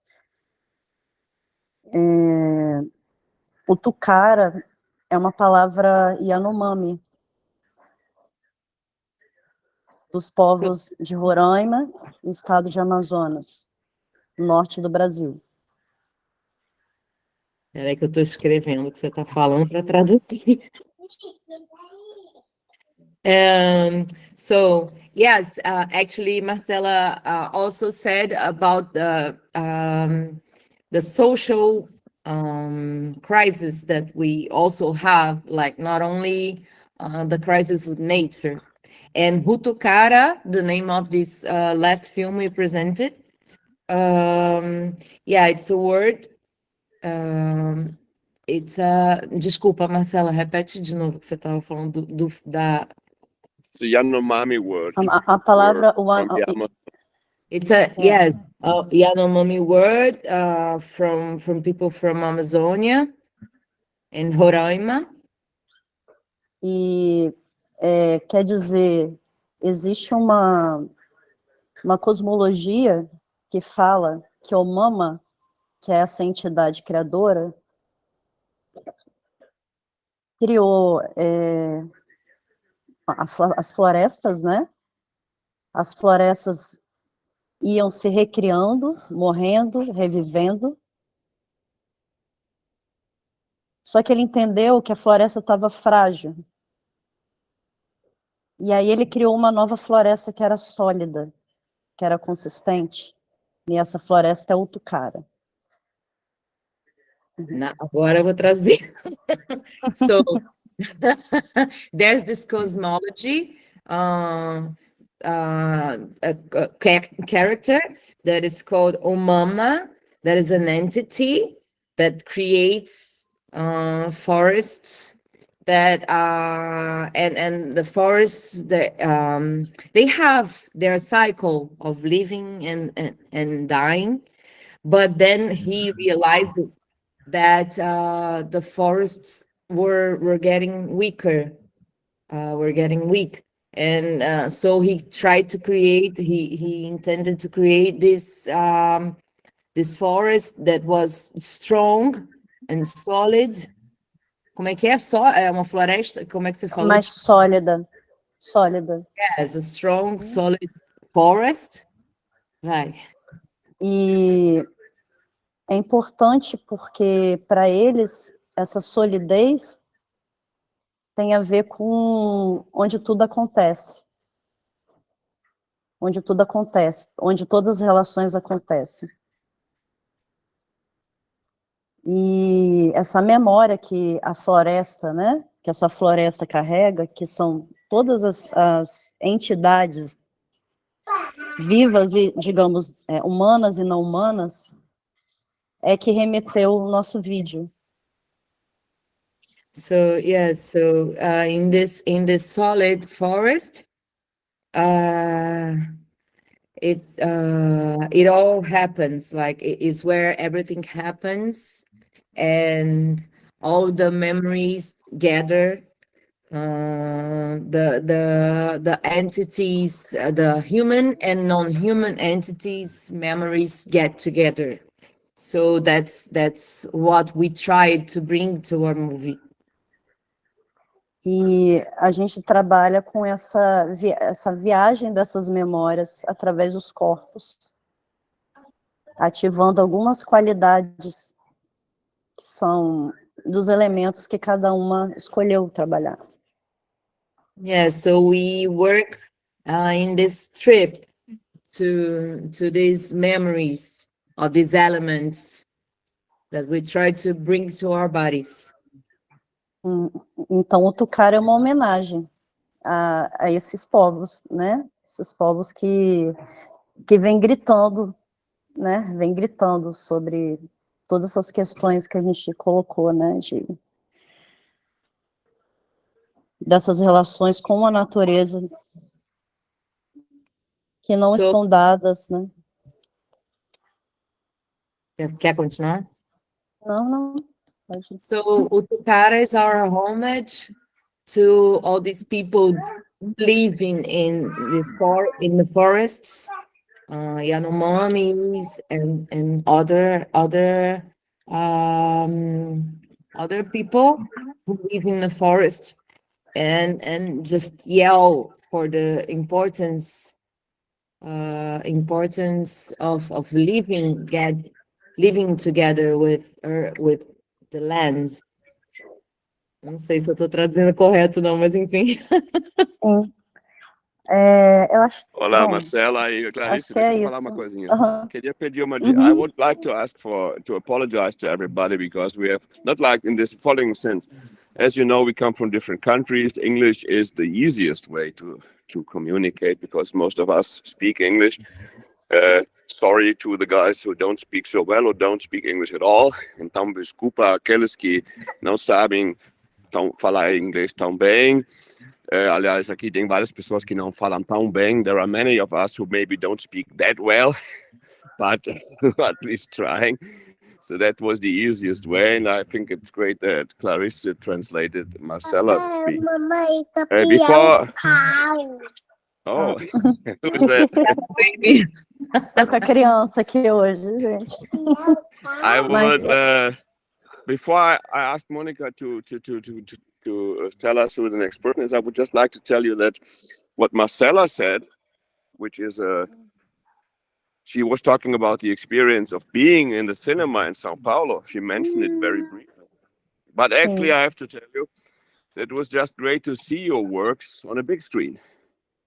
O tucara é uma palavra Yanomami, dos povos de Roraima, no estado de Amazonas, no norte do Brasil. Peraí que eu estou escrevendo o que você está falando para traduzir. So yes, actually, Marcela also said about the social crisis that we also have, like not only the crisis with nature. And Hutukara, the name of this last film we presented, it's a word. Desculpa, Marcela, repete de novo o que você estava falando da... It's a Yanomami word. A palavra... It's a, yes, a Yanomami word from people from Amazonia and Roraima. E quer dizer, existe uma cosmologia que fala que o Mama, que é essa entidade criadora, criou as florestas, né? As florestas iam se recriando, morrendo, revivendo, Só que ele entendeu que a floresta estava frágil. E aí ele criou uma nova floresta que era sólida, que era consistente. E essa floresta é o tucara. Agora eu vou trazer. So, there's this cosmology, a character that is called Omama, that is an entity that creates forests that and the forests that they have their cycle of living and dying, but then he realized that the forests were getting weaker, were getting weak, and so he tried to create. He intended to create this this forest that was strong and solid. Como é que é? Só é uma floresta? Como é que você falou? Mais sólida. Sólida. Yes, a strong, solid forest. Vai. E é importante porque, para eles, essa solidez tem a ver com onde tudo acontece. Onde tudo acontece. Onde todas as relações acontecem. E essa memória que a floresta, né? Que essa floresta carrega, que são todas as entidades vivas e, digamos, humanas e não humanas, é que remeteu o nosso vídeo. So yes, so in this solid forest, it all happens, like it is where everything happens, and all the memories gather. The entities, the human and non-human entities, memories get together. So that's what we tried to bring to our movie. E a gente trabalha com essa viagem dessas memórias através dos corpos, ativando algumas qualidades que são dos elementos que cada uma escolheu trabalhar. Yeah, so we work in this trip to these memories of these elements that we try to bring to our bodies. Então, o tucara é uma homenagem a esses povos, né? Esses povos que vêm gritando, né? Vêm gritando sobre todas essas questões que a gente colocou, né? Dessas relações com a natureza que não estão dadas, né? Quer continuar? Não. So Utukara is our homage to all these people living in the forests, Yanomamis and other people who live in the forest and just yell for the importance of living together with the land. Não sei se eu estou traduzindo correto, não, mas enfim. Sim. Eu acho. Olá, Marcela e Clarice, deixa eu falar uma coisinha. Queria pedir uma. I would like to ask to apologize to everybody because we have not like in this following sense. As you know, we come from different countries. English is the easiest way to communicate because most of us speak English. Sorry to the guys who don't speak so well or don't speak English at all. Então, desculpa aqueles que não sabem falar inglês tão bem. Aliás, aqui tem várias pessoas que não falam tão bem. There are many of us who maybe don't speak that well, but at least trying. So that was the easiest way, and I think it's great that Clarissa translated Marcela's speech. Before... Oh, who's that? Tô com a criança aqui hoje, gente. I would, before I ask Monica to tell us who the next person is, I would just like to tell you that what Marcela said, which is she was talking about the experience of being in the cinema in Sao Paulo. She mentioned it very briefly. But actually, I have to tell you, it was just great to see your works on a big screen.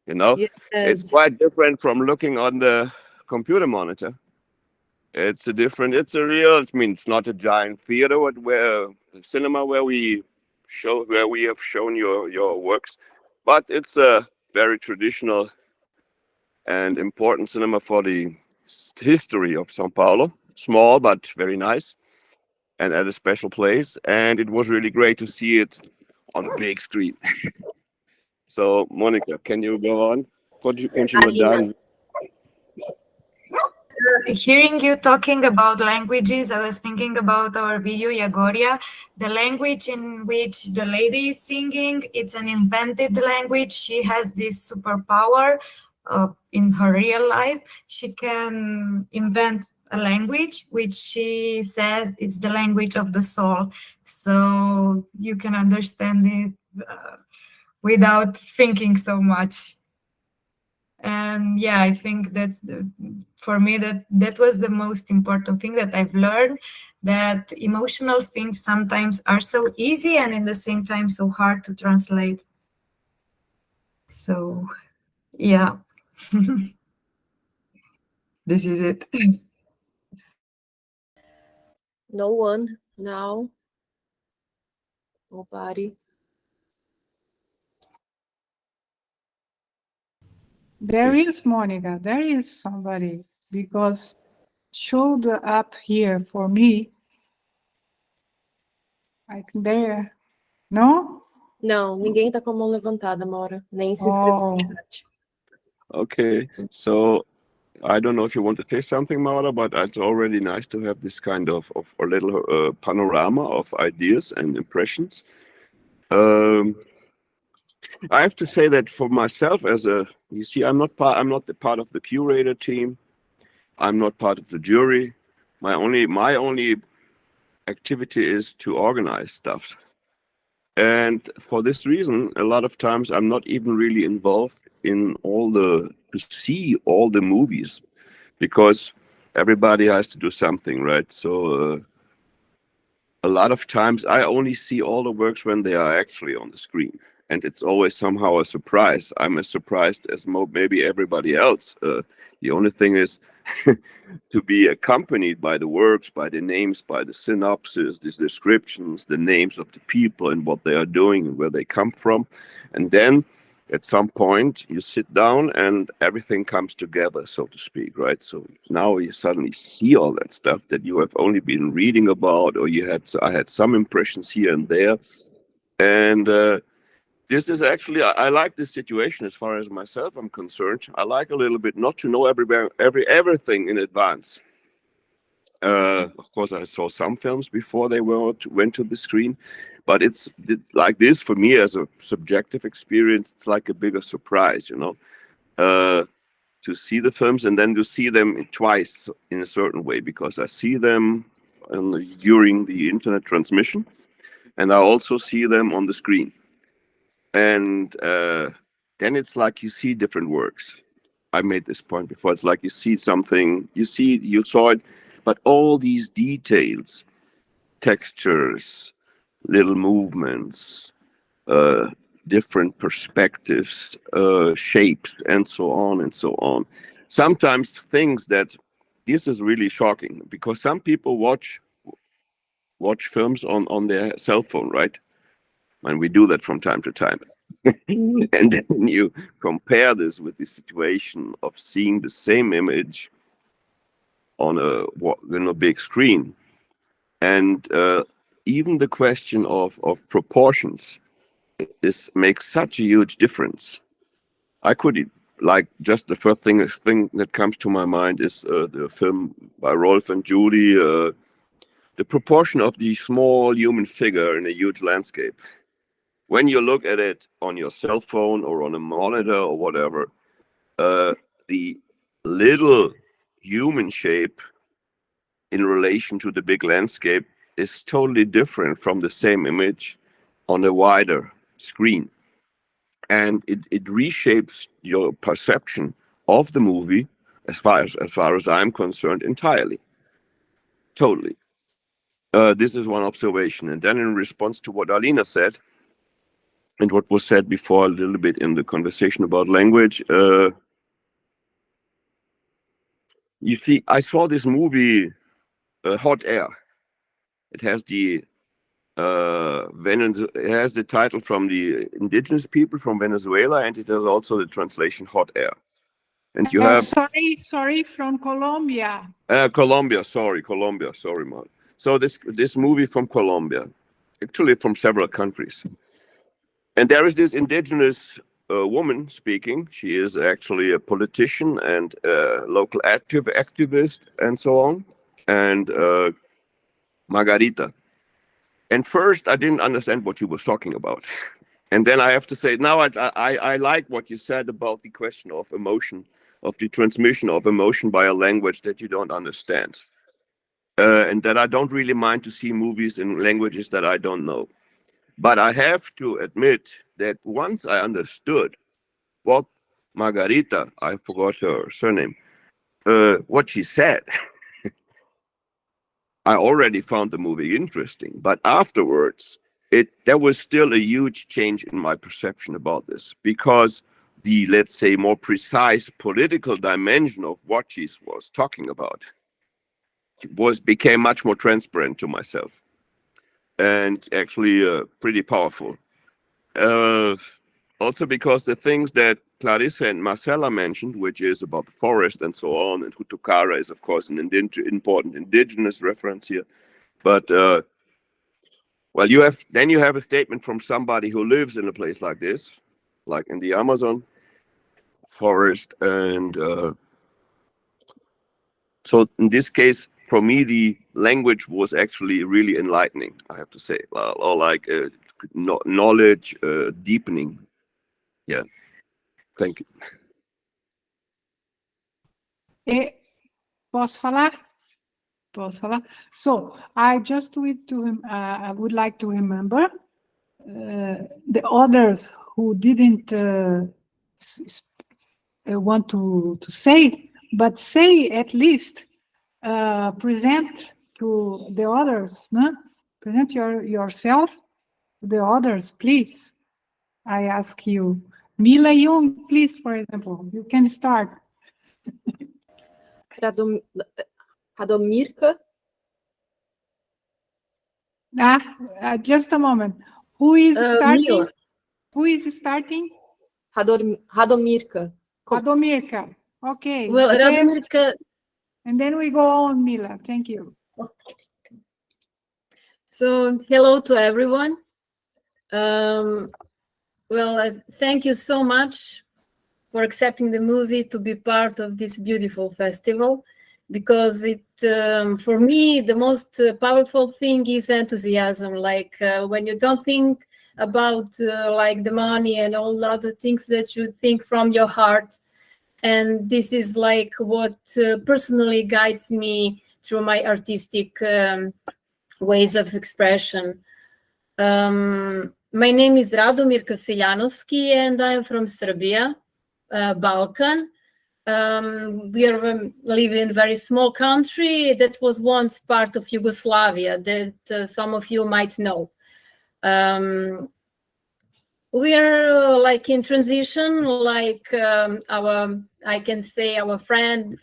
You know, it's quite different from looking on the computer monitor. It's a real, I mean, it's not a giant theater where the cinema where we have shown your works, but it's a very traditional and important cinema for the history of São Paulo. Small, but very nice, and at a special place. And it was really great to see it on a big screen. So, Monica, can you go on? Hearing you talking about languages, I was thinking about our video Yagoria. The language in which the lady is singing, it's an invented language. She has this superpower in her real life. She can invent a language which she says it's the language of the soul. So you can understand it without thinking so much. And yeah, I think for me that was the most important thing that I've learned, that emotional things sometimes are so easy and at the same time so hard to translate. So yeah. This is it. No one now. Nobody. There is, Monica, there is somebody, because showed up here for me, like there. No? Não, ninguém tá com a mão levantada, Maura. Nem se inscreveu no chat. Okay, so I don't know if you want to say something, Maura, but it's already nice to have this kind of a little panorama of ideas and impressions. I have to say that for myself, you see, I'm not the part of the curator team. I'm not part of the jury. My only activity is to organize stuff. And for this reason, a lot of times I'm not even really involved in to see all the movies, because everybody has to do something, right? So a lot of times I only see all the works when they are actually on the screen. And it's always somehow a surprise. I'm as surprised as maybe everybody else. The only thing is to be accompanied by the works, by the names, by the synopsis, the descriptions, the names of the people and what they are doing and where they come from. And then at some point you sit down and everything comes together, so to speak, right? So now you suddenly see all that stuff that you have only been reading about, or I had some impressions here and there. And this is actually, I like this situation as far as myself I'm concerned. I like a little bit not to know everything in advance. Of course, I saw some films before they went to the screen, but it's like this for me as a subjective experience. It's like a bigger surprise, you know, to see the films and then to see them twice in a certain way, because I see them during the internet transmission, and I also see them on the screen. And then it's like you see different works. I made this point before. It's like you see something, you saw it, but all these details, textures, little movements, different perspectives, shapes, and so on and so on. Sometimes things that this is really shocking, because some people watch films on their cell phone, right? And we do that from time to time. And then you compare this with the situation of seeing the same image on a big screen. And even the question of proportions makes such a huge difference. I could, like, just the first thing that comes to my mind is the film by Rolf and Judy, the proportion of the small human figure in a huge landscape. When you look at it on your cell phone or on a monitor or whatever, the little human shape in relation to the big landscape is totally different from the same image on a wider screen. And it reshapes your perception of the movie, as far as I'm concerned, entirely. Totally. This is one observation. And then in response to what Alina said, and what was said before a little bit in the conversation about language, you see, I saw this movie, Hot Air. It has the it has the title from the indigenous people from Venezuela, and it has also the translation Hot Air. And you have sorry, from Colombia. Colombia, sorry, Mark. So this movie from Colombia, actually from several countries, and there is this indigenous woman speaking. She is actually a politician and a local activist and so on, and Margarita. And first, I didn't understand what she was talking about. And then I have to say, now I like what you said about the question of emotion, of the transmission of emotion by a language that you don't understand. And that I don't really mind to see movies in languages that I don't know. But I have to admit that once I understood what Margarita, I forgot her surname, what she said, I already found the movie interesting, but afterwards, there was still a huge change in my perception about this, because the, let's say, more precise political dimension of what she was talking about became much more transparent to myself, and actually pretty powerful. Also because the things that Clarissa and Marcela mentioned, which is about the forest and so on, and Hutukara is, of course, an important indigenous reference here. But, well, you have a statement from somebody who lives in a place like this, like in the Amazon forest. And so in this case, for me, the language was actually really enlightening, I have to say, or like knowledge deepening. Yeah. Thank you. Posso falar? So I just I would like to remember the others who didn't want to say, but say at least, present to the others, no? Present yourself to the others, please. I ask you. Mila Jung, please, for example, you can start. Radomirka? Just a moment. Who is starting? Mila. Who is starting? Radomirka. Radomirka. Okay. Well, Radomirka. And then we go on, Mila. Thank you. Okay. So, hello to everyone. Well, thank you so much for accepting the movie to be part of this beautiful festival, because it, for me, the most powerful thing is enthusiasm. Like when you don't think about like the money and all the other things, that you think from your heart. And this is like what personally guides me through my artistic ways of expression. My name is Radomirka Seljanovski, and I'm from Serbia, Balkan. We live in a very small country that was once part of Yugoslavia, that some of you might know. We are like in transition, like I can say our friend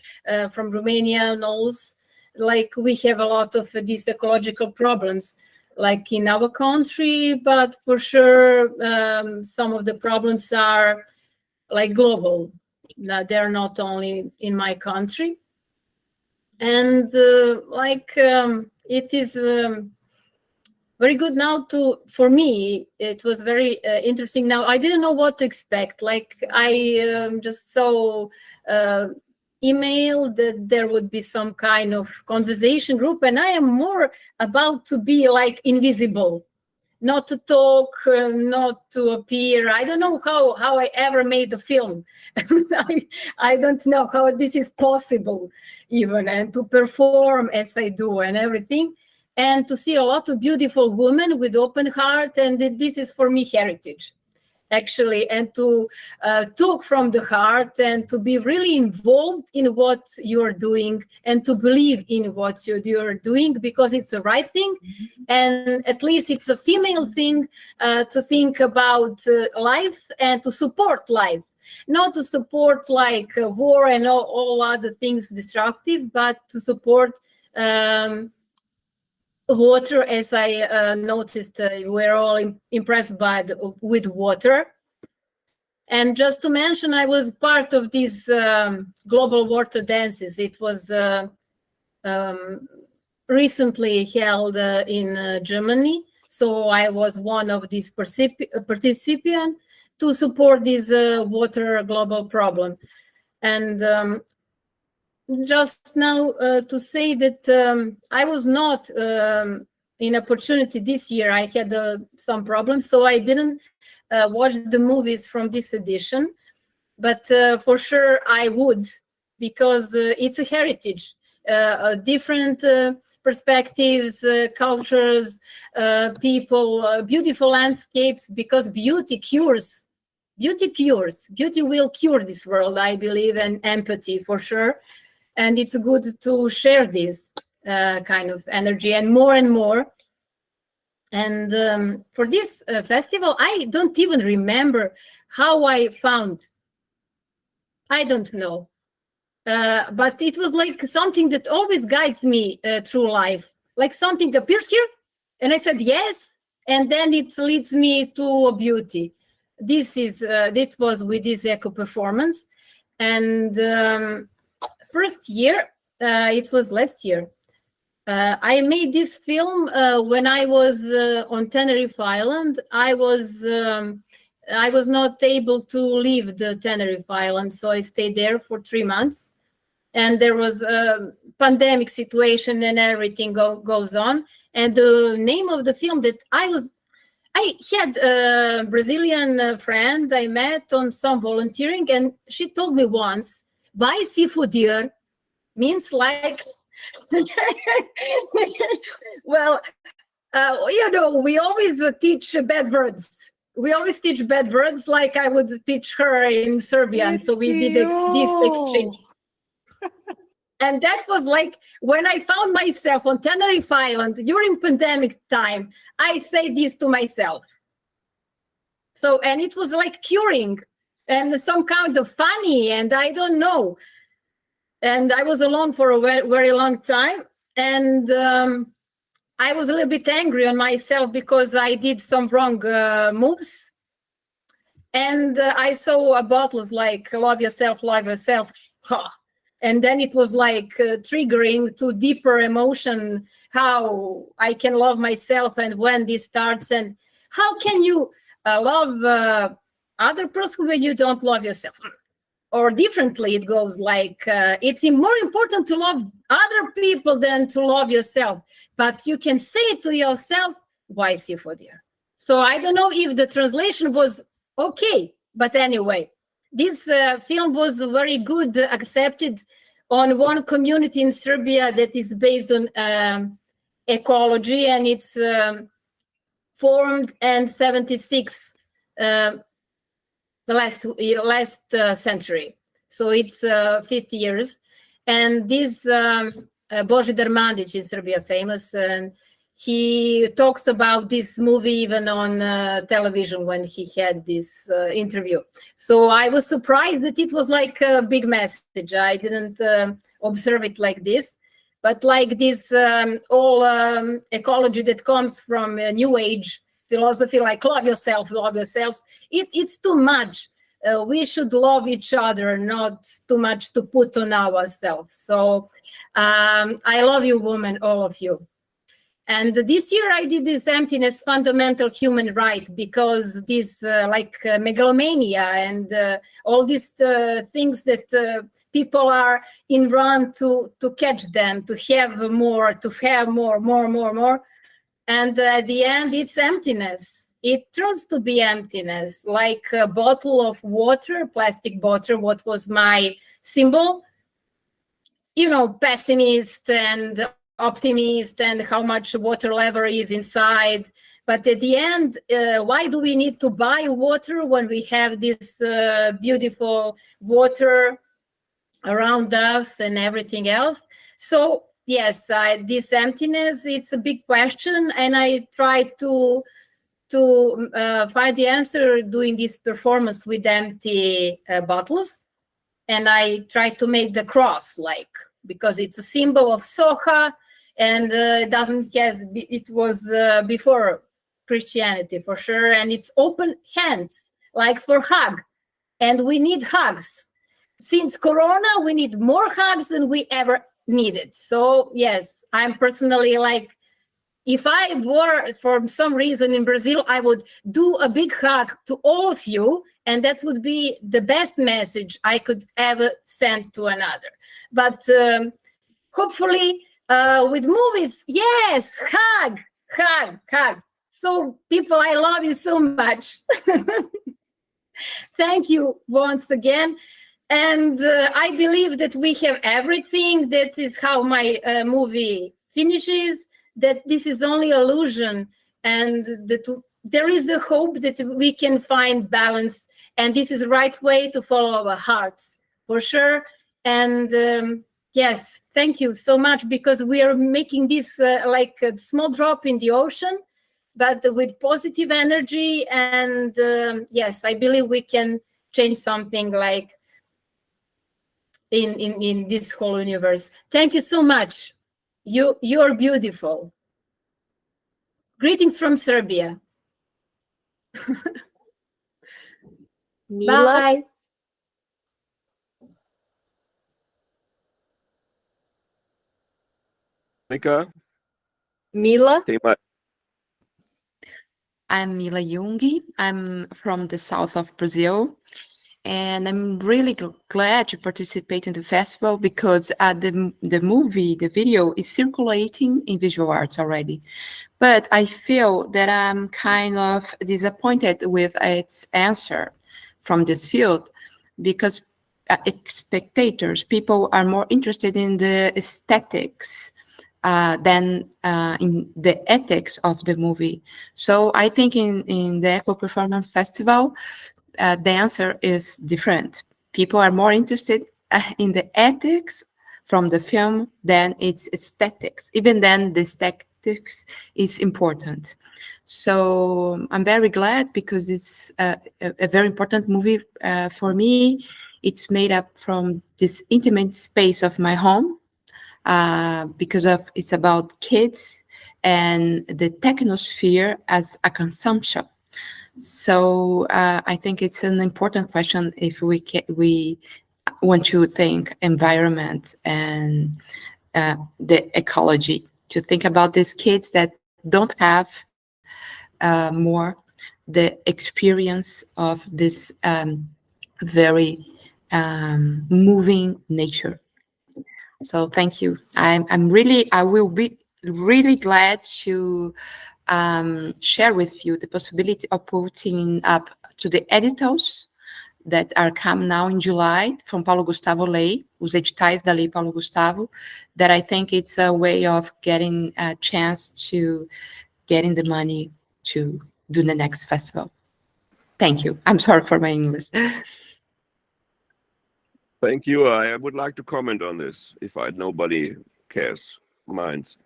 from Romania knows, like we have a lot of these ecological problems, like in our country, but for sure some of the problems are like global. They're not only in my country. And it is very good now for me, it was very interesting. Now, I didn't know what to expect. Like I just saw email that there would be some kind of conversation group, and I am more about to be like invisible, not to talk, not to appear. I don't know how I ever made a film. I don't know how this is possible even, and to perform as I do and everything, and to see a lot of beautiful women with open heart. And this is for me heritage. actually, and to talk from the heart and to be really involved in what you're doing and to believe in what you're doing, because it's the right thing. And at least it's a female thing to think about life and to support life, not to support like war and all other things destructive, but to support water, as I noticed, we're all impressed with water. And just to mention, I was part of these global water dances. It was recently held in Germany. So I was one of these participants to support this water global problem. And just now to say that I was not in opportunity this year. I had some problems, so I didn't watch the movies from this edition, but for sure I would, because it's a heritage, different perspectives, cultures, people, beautiful landscapes, because beauty cures. Beauty will cure this world, I believe, and empathy for sure. And it's good to share this kind of energy and more. And for this festival, I don't even remember how I found. I don't know. But it was like something that always guides me through life. Like something appears here, and I said yes, and then it leads me to beauty. This was with this Ecoperformance. And first year, it was last year. I made this film when I was on Tenerife Island. I was not able to leave the Tenerife Island, so I stayed there for 3 months. And there was a pandemic situation and everything goes on. And the name of the film that I had a Brazilian friend I met on some volunteering, and she told me once, "Vai se fuder," means like, well, we always teach bad words. We always teach bad words, like I would teach her in Serbian. So we did this exchange. And that was like when I found myself on Tenerife Island during pandemic time, I say this to myself. So, and it was like curing and some kind of funny, and I don't know. And I was alone for a very, very long time. And I was a little bit angry on myself because I did some wrong moves. And I saw bottles like love yourself, love yourself. And then it was like triggering to deeper emotion, how I can love myself and when this starts, and how can you love other person when you don't love yourself? Or differently, it goes like, it's more important to love other people than to love yourself. But you can say it to yourself, why see for dear? So I don't know if the translation was okay, but anyway, this film was very good, accepted on one community in Serbia that is based on ecology, and it's formed in 76, the last century. So it's 50 years. And this Božidar Mandić in Serbia, famous, and he talks about this movie even on television when he had this interview. So I was surprised that it was like a big message. I didn't observe it like this, but like this all ecology that comes from New Age philosophy, like love yourself, it's too much. We should love each other, not too much to put on ourselves. So I love you, women, all of you. And this year I did this emptiness, fundamental human right, because this like megalomania and all these things that people are in run to catch them, to have more, more. And at the end, it's emptiness. It turns to be emptiness, like a bottle of water, plastic bottle, what was my symbol, pessimist and optimist and how much water level is inside. But at the end, why do we need to buy water when we have this beautiful water around us and everything else? So yes, this emptiness, it's a big question, and I try to find the answer doing this performance with empty bottles. And I try to make the cross, like, because it's a symbol of Soha, and it was before Christianity for sure, and it's open hands, like for hug, and we need hugs. Since Corona, we need more hugs than we ever needed. So yes, I'm personally like, if I were for some reason in Brazil, I would do a big hug to all of you, and that would be the best message I could ever send to another. But hopefully with movies, yes, hug. So people, I love you so much. Thank you once again. And I believe that we have everything. That is how my movie finishes, that this is only illusion, and that there is a hope that we can find balance, and this is the right way to follow our hearts, for sure. And yes, thank you so much, because we are making this like a small drop in the ocean, but with positive energy. And yes, I believe we can change something like in this whole universe. Thank you so much. You're beautiful. Greetings from Serbia. Mila? Bye. Monica? Mila? I'm Mila Jungi. I'm from the south of Brazil, and I'm really glad to participate in the festival because the movie, the video is circulating in visual arts already. But I feel that I'm kind of disappointed with its answer from this field, because spectators, people are more interested in the aesthetics than in the ethics of the movie. So I think in the Ecoperformance Festival, the answer is different. People are more interested in the ethics from the film than its aesthetics. Even then, the aesthetics is important. So I'm very glad, because it's a very important movie for me. It's made up from this intimate space of my home, because it's about kids and the technosphere as a consumption. So I think it's an important question if we want to think environment and the ecology, to think about these kids that don't have more the experience of this very moving nature. So thank you. I will be really glad to share with you the possibility of putting up to the editals that are coming now in July from Paulo Gustavo Lei, os editais da Lei Paulo Gustavo, that I think it's a way of getting a chance to getting the money to do the next festival. Thank you. I'm sorry for my English. Thank you. I would like to comment on this, if nobody minds,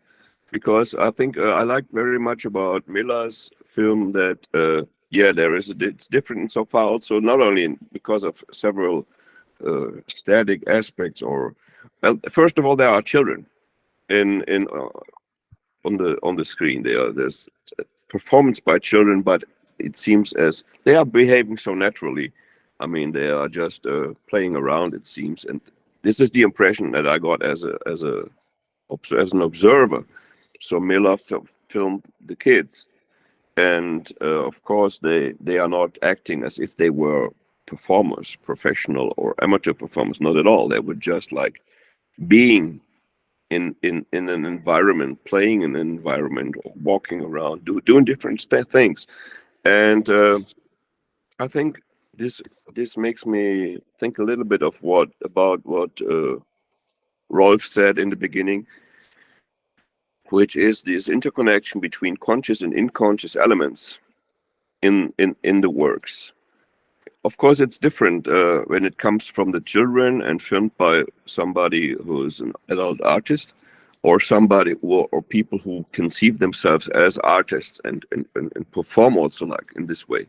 because I think I like very much about Mila's film that it's different so far. Also, not only because of several static aspects, first of all, there are children on the screen. There's performance by children, but it seems as they are behaving so naturally. I mean, they are just playing around, it seems, and this is the impression that I got as an observer. So Mila filmed the kids, and of course they are not acting as if they were performers, professional or amateur performers. Not at all. They were just like being in an environment, playing in an environment, or walking around, doing different things, and I think. This makes me think a little bit of what Rolf said in the beginning. which is this interconnection between conscious and unconscious elements in the works. Of course, it's different when it comes from the children and filmed by somebody who is an adult artist, or somebody or people who conceive themselves as artists and perform also like in this way.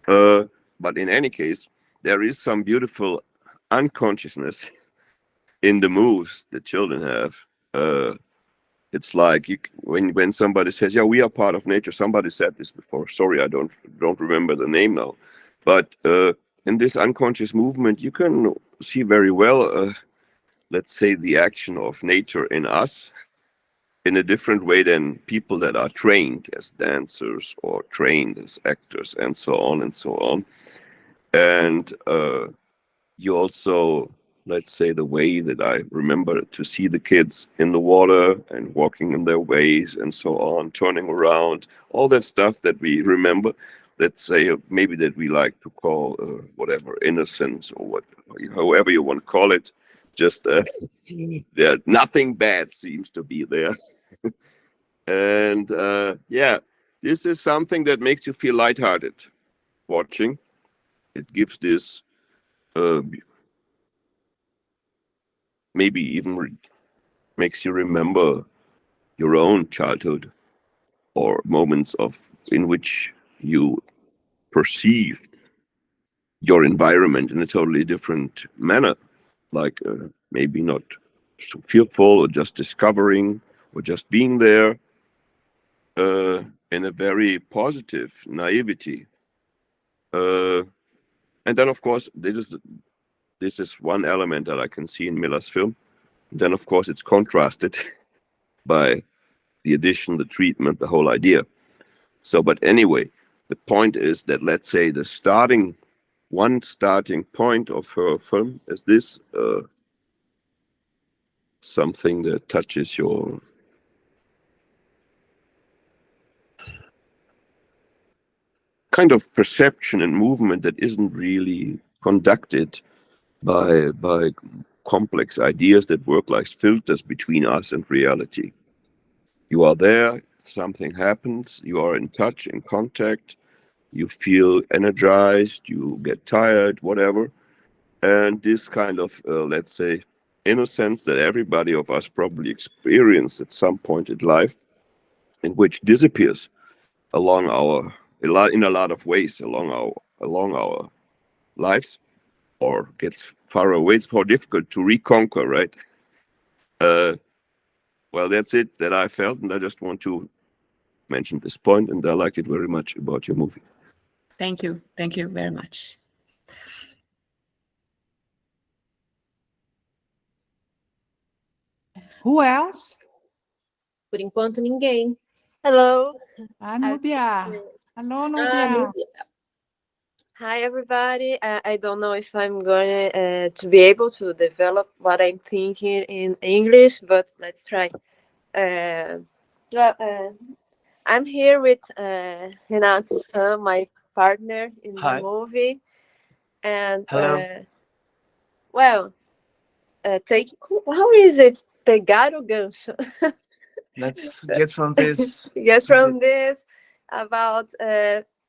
But in any case, there is some beautiful unconsciousness in the moves that children have. It's like when somebody says, "Yeah, we are part of nature." Somebody said this before. Sorry, I don't remember the name now. But in this unconscious movement, you can see very well, let's say, the action of nature in us in a different way than people that are trained as dancers or trained as actors and so on and so on. And you also, let's say, the way that I remember to see the kids in the water and walking in their ways and so on, turning around, all that stuff that we remember, let's say maybe that we like to call whatever, innocence or however you want to call it, just nothing bad seems to be there. And yeah, this is something that makes you feel lighthearted watching. It gives this maybe even makes you remember your own childhood or moments in which you perceive your environment in a totally different manner, like maybe not so fearful or just discovering or just being there in a very positive naivety. And then, of course, this is one element that I can see in Miller's film. Then, of course, it's contrasted by the addition, the treatment, the whole idea. So, but anyway, the point is that, let's say, one starting point of her film is this, something that touches your kind of perception and movement that isn't really conducted by complex ideas that work like filters between us and reality. You are there, something happens, you are in touch, in contact, you feel energized, you get tired, whatever. And this kind of, let's say, innocence that everybody of us probably experienced at some point in life, in which disappears in a lot of ways along our lives, or gets far away. It's more difficult to reconquer, right? Well, that's it that I felt, and I just want to mention this point, and I liked it very much about your movie. Thank you very much. Who else? Por enquanto, ninguém. Hello. Nubia. Hello, Nubia. Hi, everybody. I don't know if I'm going to be able to develop what I'm thinking in English, but let's try. I'm here with Renato, my partner in the movie. And, well, how is it? Pegar o gancho. Let's get from this. Get from this about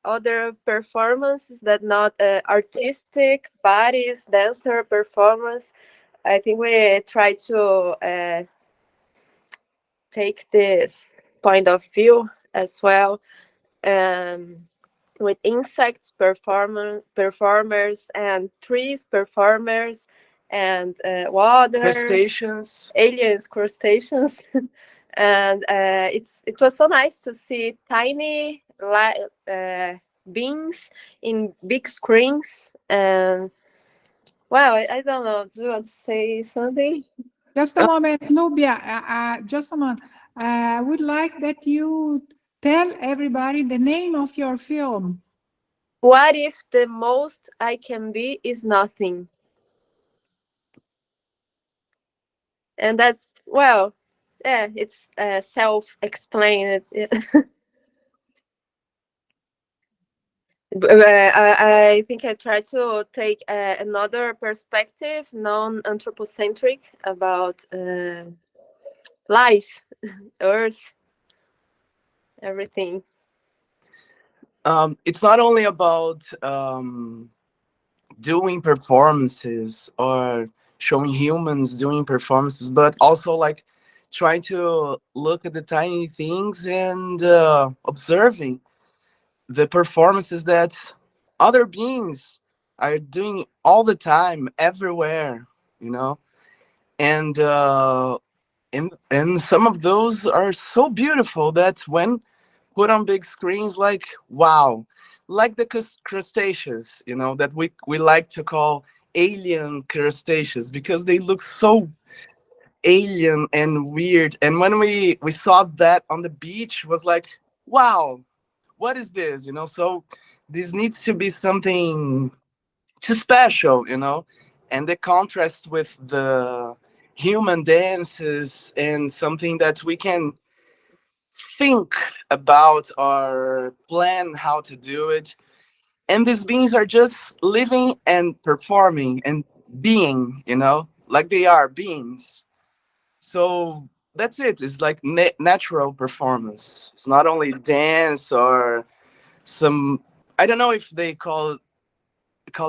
other performances that not artistic, bodies, dancer performance. I think we try to take this point of view as well. With insects performers and trees performers and water Crustaceans, aliens, crustaceans. And it was so nice to see tiny beings in big screens. And well, I don't know, do you want to say something? Just a moment, Nubia, just a moment. I would like that you tell everybody the name of your film. What if the most I can be is nothing? And that's, well, yeah, it's self-explained. I think I try to take another perspective, non-anthropocentric, about life, Earth, everything. It's not only about doing performances or showing humans doing performances, but also like trying to look at the tiny things and observing the performances that other beings are doing all the time, everywhere, you know. And some of those are so beautiful that when put on big screens, like wow, like the crustaceans, you know, that we like to call alien crustaceans because they look so alien and weird. And when we saw that on the beach, was like, wow, what is this, you know? So this needs to be something too special, you know. And the contrast with the human dances and something that we can think about or plan how to do it. And these beings are just living and performing and being, you know, like they are beings. So that's it. It's like natural performance. It's not only dance or some, I don't know if they call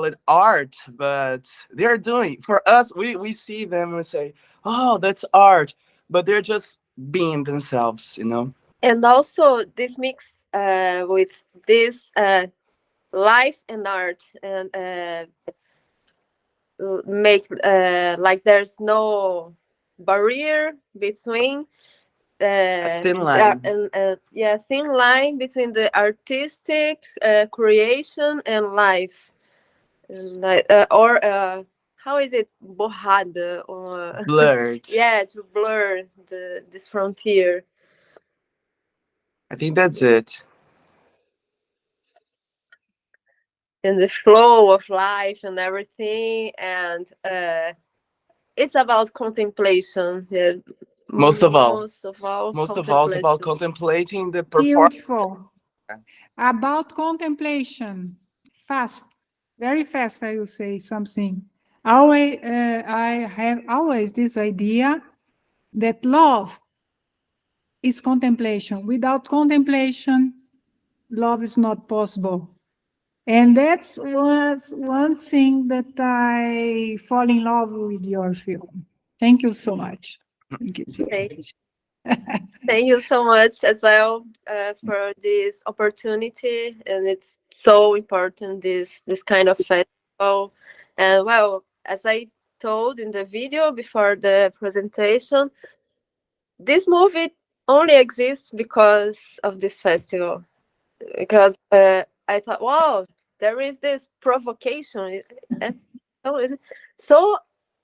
it art, but they're doing, for us, we see them and say, oh, that's art, but they're just being themselves, you know. And also this mix with this life and art, and make like there's no barrier between Thin line. yeah, thin line between the artistic creation and life, like or how is it, borrado, or Blurred. yeah, to blur this frontier. I think that's it. And the flow of life and everything, and it's about contemplation. Yeah. Most of all Most of all, it's about contemplating the performance. Beautiful. About contemplation, fast, very fast, I will say something. Always, I have always this idea that love is contemplation. Without contemplation, love is not possible. And that's was one thing that I fall in love with your film. Thank you so much. Thank you so much. Thank you so much as well for this opportunity, and it's so important, this kind of festival. And well, as I told in the video before the presentation, this movie only exists because of this festival. Because I thought, wow, there is this provocation. So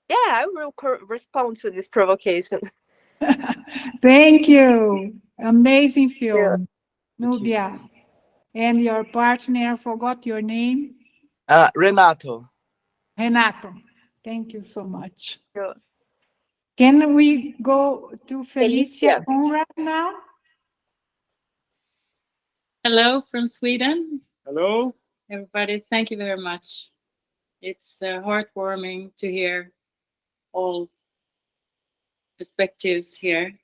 yeah, I will respond to this provocation. Thank you. Amazing film. Nubia. And your partner, I forgot your name. Renato. Renato. Thank you so much. Sure. Can we go to Felicia Conrad now? Hello from Sweden. Hello. Everybody, thank you very much. It's heartwarming to hear all perspectives here.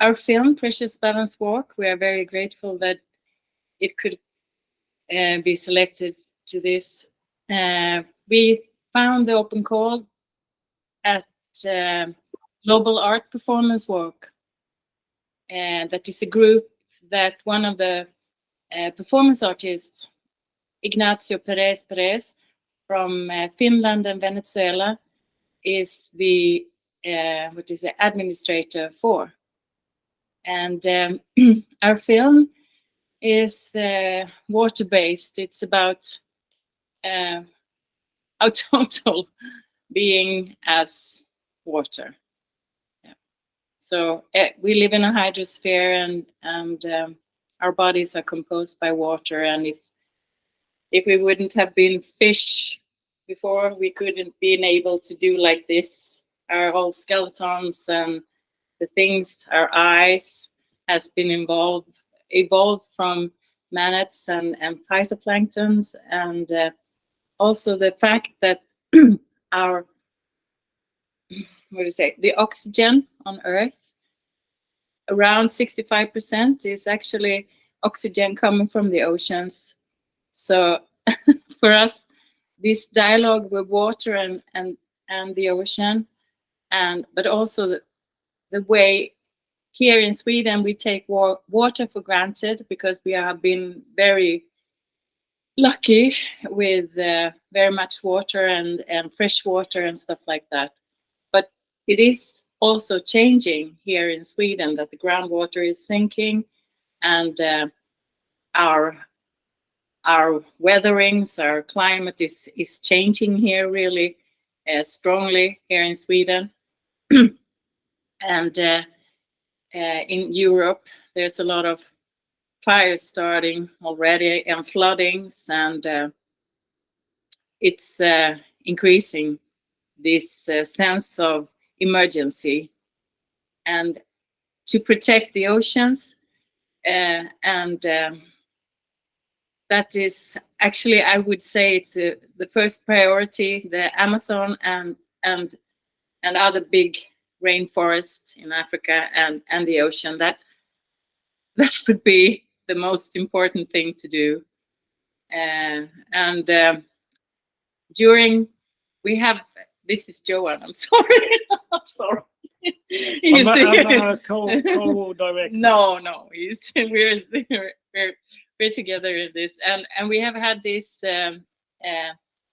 Our film, Precious Balance Walk, we are very grateful that it could be selected to this. We found the open call at Global Art Performance Walk. And that is a group that one of the performance artists, Ignacio Perez from Finland and Venezuela, is the administrator for. And our film is water-based. It's about our total being as water. Yeah. So we live in a hydrosphere, and our bodies are composed by water. And if we wouldn't have been fish before, we couldn't been able to do like this. Our whole skeletons and the things, our eyes, has been evolved from manates and phytoplanktons, and also the fact that our what do you say, the oxygen on Earth, around 65% is actually oxygen coming from the oceans. So for us, this dialogue with water and the ocean, but also the way here in Sweden we take water for granted because we have been very lucky with very much water and fresh water and stuff like that. But it is also changing here in Sweden that the groundwater is sinking, and our weatherings, our climate is changing here really strongly here in Sweden. And in Europe, there's a lot of fires starting already and floodings, and it's increasing this sense of emergency. And to protect the oceans, and that is actually, I would say, it's the first priority. The Amazon and other big rainforests in Africa and the ocean, that would be the most important thing to do. During, we have, this is Johan, I'm sorry. I'm sorry. I'm not a co-director. No, we're together in this, and we have had this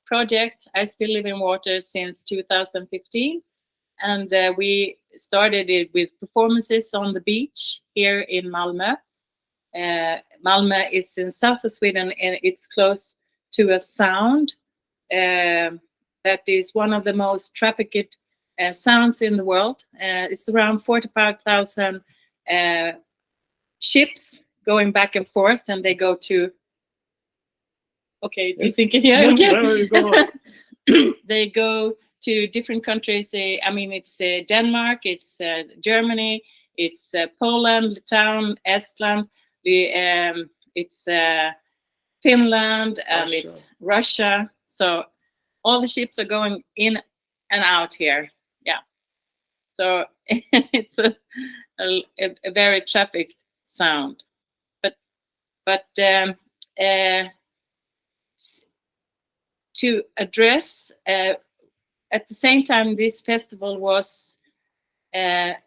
project, I Still Live in Water, since 2015, and we started it with performances on the beach here in Malmö. Malmö is in south of Sweden, and it's close to a sound that is one of the most trafficked sounds in the world. It's around 45,000 ships going back and forth, and they go to, okay, do you think here again? They go to different countries. I mean, it's Denmark, it's Germany, it's Poland, Litauen, Estland, it's Finland, and it's Russia. So all the ships are going in and out here. Yeah. So it's a very trafficked sound. But to address, at the same time this festival was,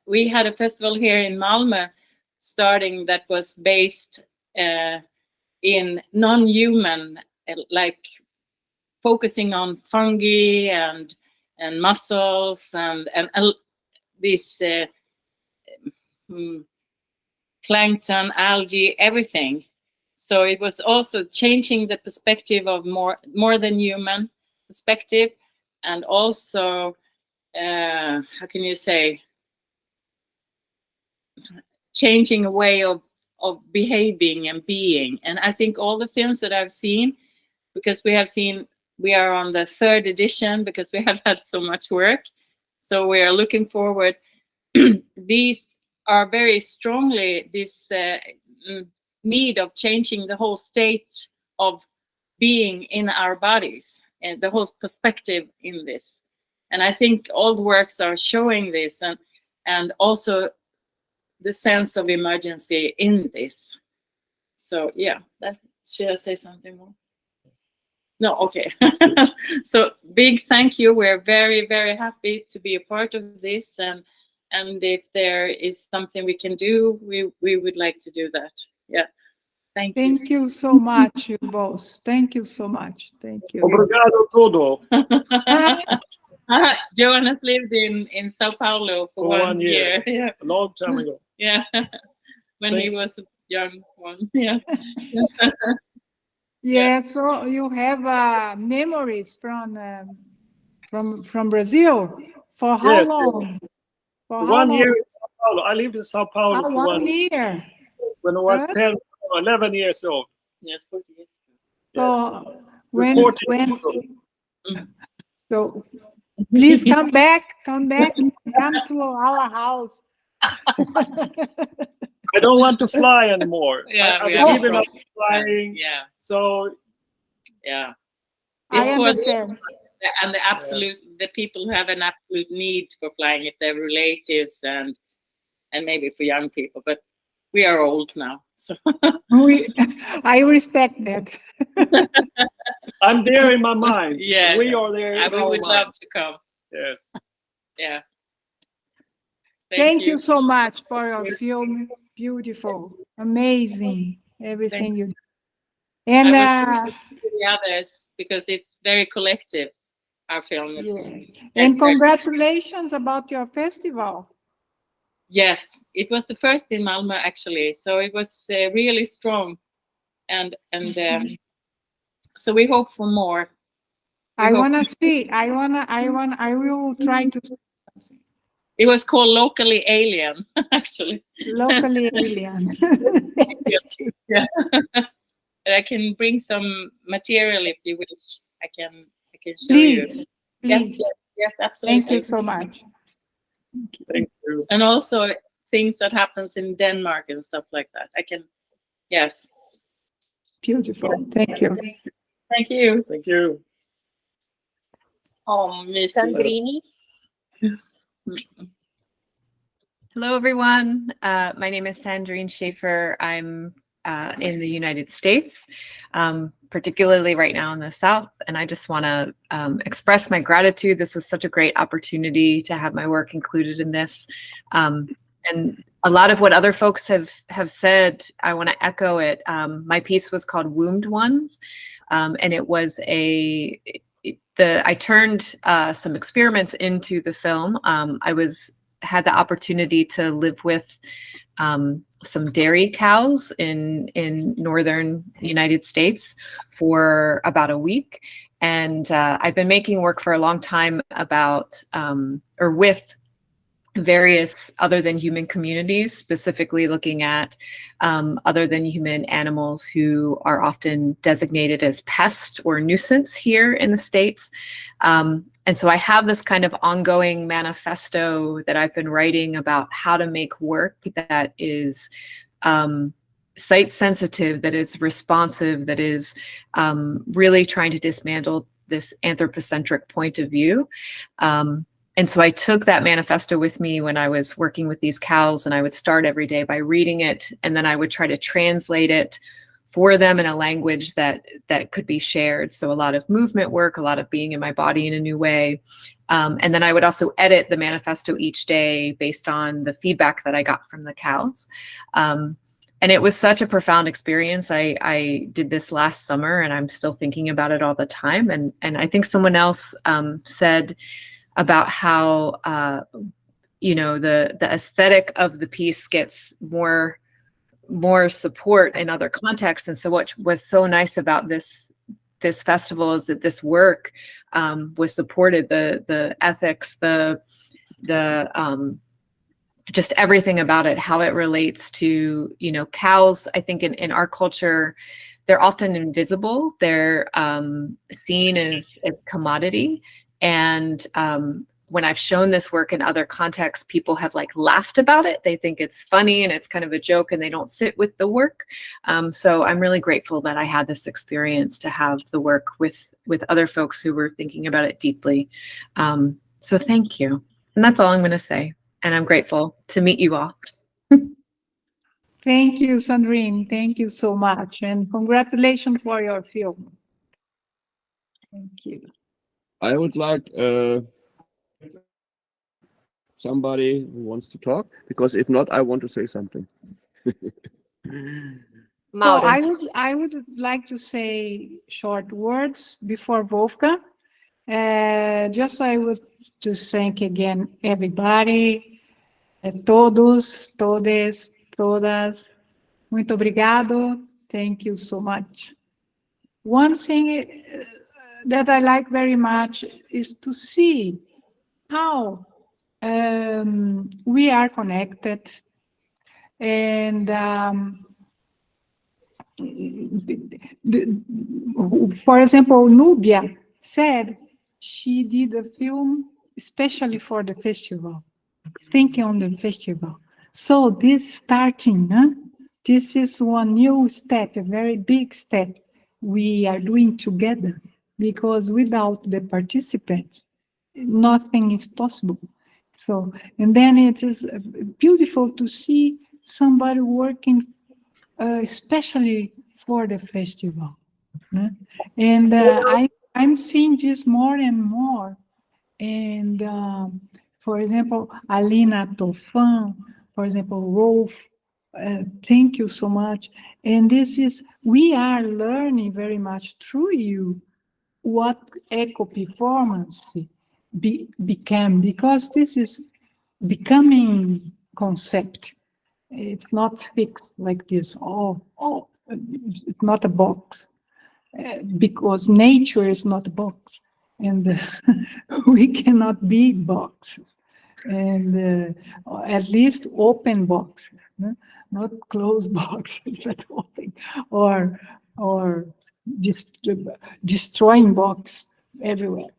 we had a festival here in Malmö starting that was based in non-human, like focusing on fungi and mussels and this plankton, algae, everything. So it was also changing the perspective of more than human perspective, and also how can you say, changing a way of behaving and being. And I think all the films that I've seen, because we are on the 3rd edition because we have had so much work, so we are looking forward. These are very strongly this need of changing the whole state of being in our bodies and the whole perspective in this. And I think all the works are showing this, and also the sense of emergency in this. So yeah, should I say something more? No, okay. So big thank you. We're very, very happy to be a part of this, and if there is something we can do, we would like to do that. Yeah. Thank you. Thank you so much, you both. Thank you so much. Thank you. Obrigado todo. Johan has lived in Sao Paulo for 1 year. Yeah. A long time ago. Yeah. When he was a young one. Yeah. Yeah, so you have memories from Brazil for how long? For how 1 year long? in Sao Paulo. I lived in Sao Paulo for 1 year. When I was 10 or 11 years old. Yes, 40 years. So so please come back, come to our house. I don't want to fly anymore. Yeah, I've given up flying. Yeah. So yeah, I understand. and the absolute, the people who have an absolute need for flying, if they're relatives and maybe for young people, but we are old now, so. I respect that. I'm there in my mind. Yeah, We are there in we our would mind. love to come. Yes. Yeah. Thank you so much for your film. Beautiful, amazing, everything you do. And I will to the others because it's very collective. Our film is. yeah. And congratulations about your festival. Yes, it was the first in Malmö actually, so it was really strong, and so we hope for more. I wanna see. I will try to. It was called Locally Alien, actually. Locally Alien. Yeah. But I can bring some material if you wish. I can show Please, you. please. Yes, absolutely. Thank you so much. Thank you. And also things that happens in Denmark and stuff like that. I can, yes. Beautiful. Thank you. Thank you. Thank you. Oh, Miss Sandrini. Hello, everyone. My name is Sandrine Schaefer. I'm in the United States, particularly right now in the South. And I just want to express my gratitude. This was such a great opportunity to have my work included in this. And a lot of what other folks have said, I want to echo it. My piece was called Wombed Ones. And it was I turned some experiments into the film. I had the opportunity to live with some dairy cows in northern United States for about a week. And I've been making work for a long time about or with various other than human communities, specifically looking at other than human animals who are often designated as pest or nuisance here in the States. And so I have this kind of ongoing manifesto that I've been writing about how to make work that is site sensitive, that is responsive, that is really trying to dismantle this anthropocentric point of view. And so I took that manifesto with me when I was working with these cows, and I would start every day by reading it, and then I would try to translate it for them in a language that could be shared. So a lot of movement work, a lot of being in my body in a new way. And then I would also edit the manifesto each day based on the feedback that I got from the cows. And it was such a profound experience. I did this last summer, and I'm still thinking about it all the time. And I think someone else said about how the aesthetic of the piece gets more support in other contexts. And so what was so nice about this festival is that this work was supported, the ethics, the just everything about it, how it relates to, cows. I think in our culture, they're often invisible. They're seen as commodity. And when I've shown this work in other contexts, people have laughed about it. They think it's funny and it's kind of a joke, and they don't sit with the work. So I'm really grateful that I had this experience to have the work with other folks who were thinking about it deeply. So thank you. And that's all I'm going to say. And I'm grateful to meet you all. Thank you, Sandrine. Thank you so much. And congratulations for your film. Thank you. I would like somebody who wants to talk, because if not, I want to say something. So I would like to say short words before Wolfgang. Just I would to thank again everybody, todos, todes, todas. Muito obrigado. Thank you so much. One thing that I like very much is to see how we are connected. And for example, Nubia said she did a film especially for the festival, thinking on the festival. So this starting, this is one new step, a very big step we are doing together. because without the participants, nothing is possible. So, and then it is beautiful to see somebody working especially for the festival. And I'm seeing this more and more. And for example, Alina Tofan, for example, Rolf, thank you so much. And this is, we are learning very much through you what Ecoperformance became, because this is becoming concept. It's not fixed like this. It's not a box, because nature is not a box, and we cannot be boxes, and at least open boxes, not closed boxes, but open, or just destroying box everywhere.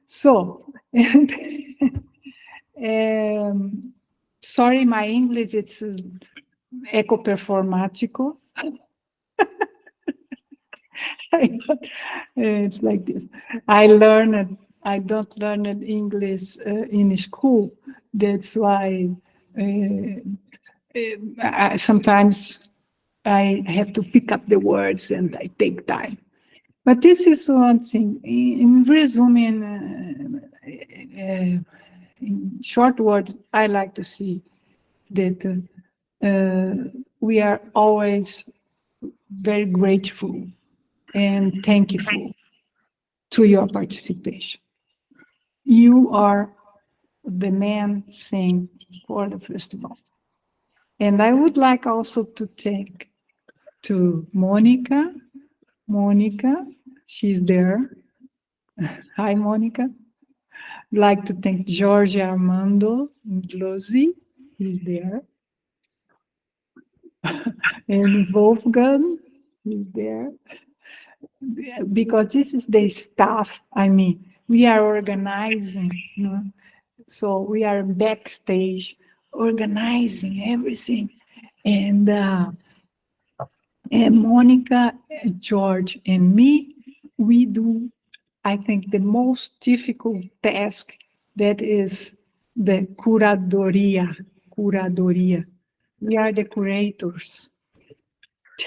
So, and sorry, my English, it's ecoperformático. It's like this. I don't learn English in school. That's why sometimes I have to pick up the words and I take time. But this is one thing. In resuming, in short words, I like to see that we are always very grateful and thankful to your participation. You are the man saying for the festival. And I would like also to thank to Monica. Monica, she's there. Hi, Monica. I'd like to thank Jorge Armando Lozi, he's there. And Wolfgang, he's there. Because this is the staff, I mean, we are organizing, you know? So we are backstage organizing everything. And Monica, George, and me, we do, I think, the most difficult task, that is the curadoria. We are the curators.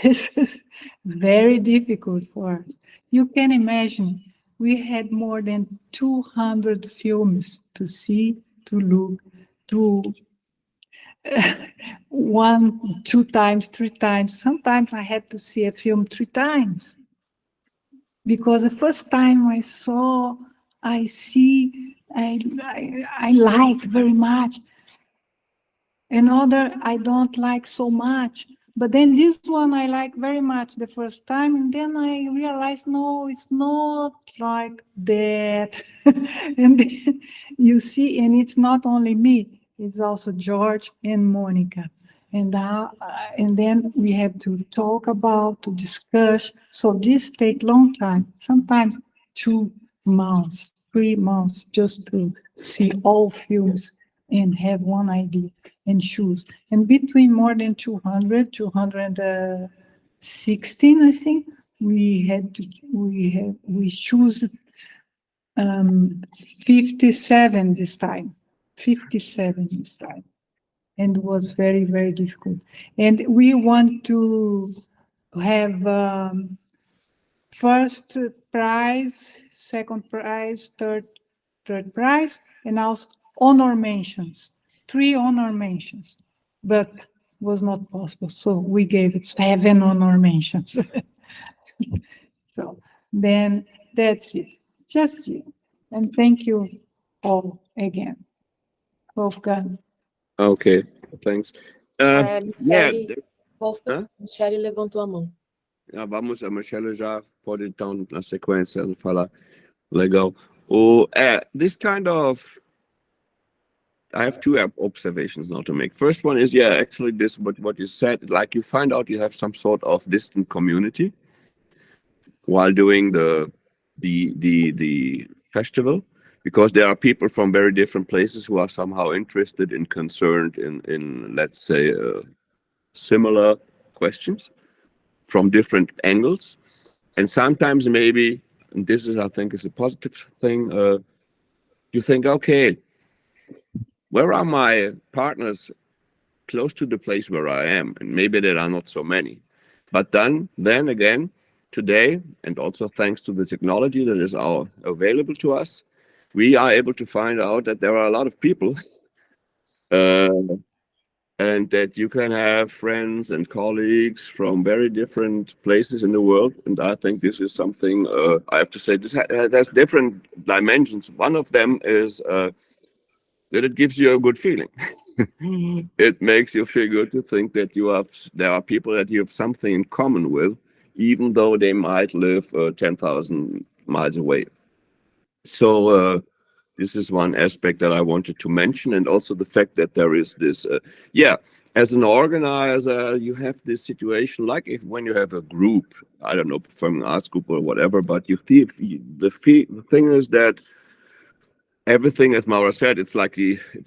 This is very difficult for us. You can imagine, we had more than 200 films to see, to look, to 1, 2 times, 3 times. Sometimes I had to see a film 3 times. Because the first time I saw, I like very much. Another I don't like so much. But then this one I like very much the first time, and then I realized, no, it's not like that. And then you see, and it's not only me, it's also George and Monica. And then we have to talk about, to discuss. So this takes long time, sometimes 2 months, 3 months, just to see all films and have one idea and choose. And between more than 200, 216, I think, we choose 57 this time. 57 this time. And it was very, very difficult. And we want to have first prize, second prize, third prize, and also honor mentions, 3 honor mentions, but was not possible. So we gave it 7 honor mentions. So then that's it, just it. And thank you all again. Wolfgang. Okay, thanks. Yeah. Michele levantou a mão. Ja, vamos, a Michelle já pode então na sequência falar. Legal. This kind of, I have 2 observations now to make. First one is, yeah, actually this, what you said, like you find out you have some sort of distant community while doing the festival, because there are people from very different places who are somehow interested and concerned in let's say, similar questions from different angles. And sometimes maybe and this is, I think, is a positive thing. You think, okay, where are my partners close to the place where I am? And maybe there are not so many. But then again, today, and also thanks to the technology that is available to us, we are able to find out that there are a lot of people and that you can have friends and colleagues from very different places in the world. And I think this is something, I have to say, this has different dimensions. One of them is that it gives you a good feeling. It makes you feel good to think that there are people that you have something in common with, even though they might live 10,000 miles away. So this is one aspect that I wanted to mention, and also the fact that there is this, as an organizer, you have this situation like when you have a group, I don't know, performing arts group or whatever, but you see, the thing is that everything, as Maura said, it's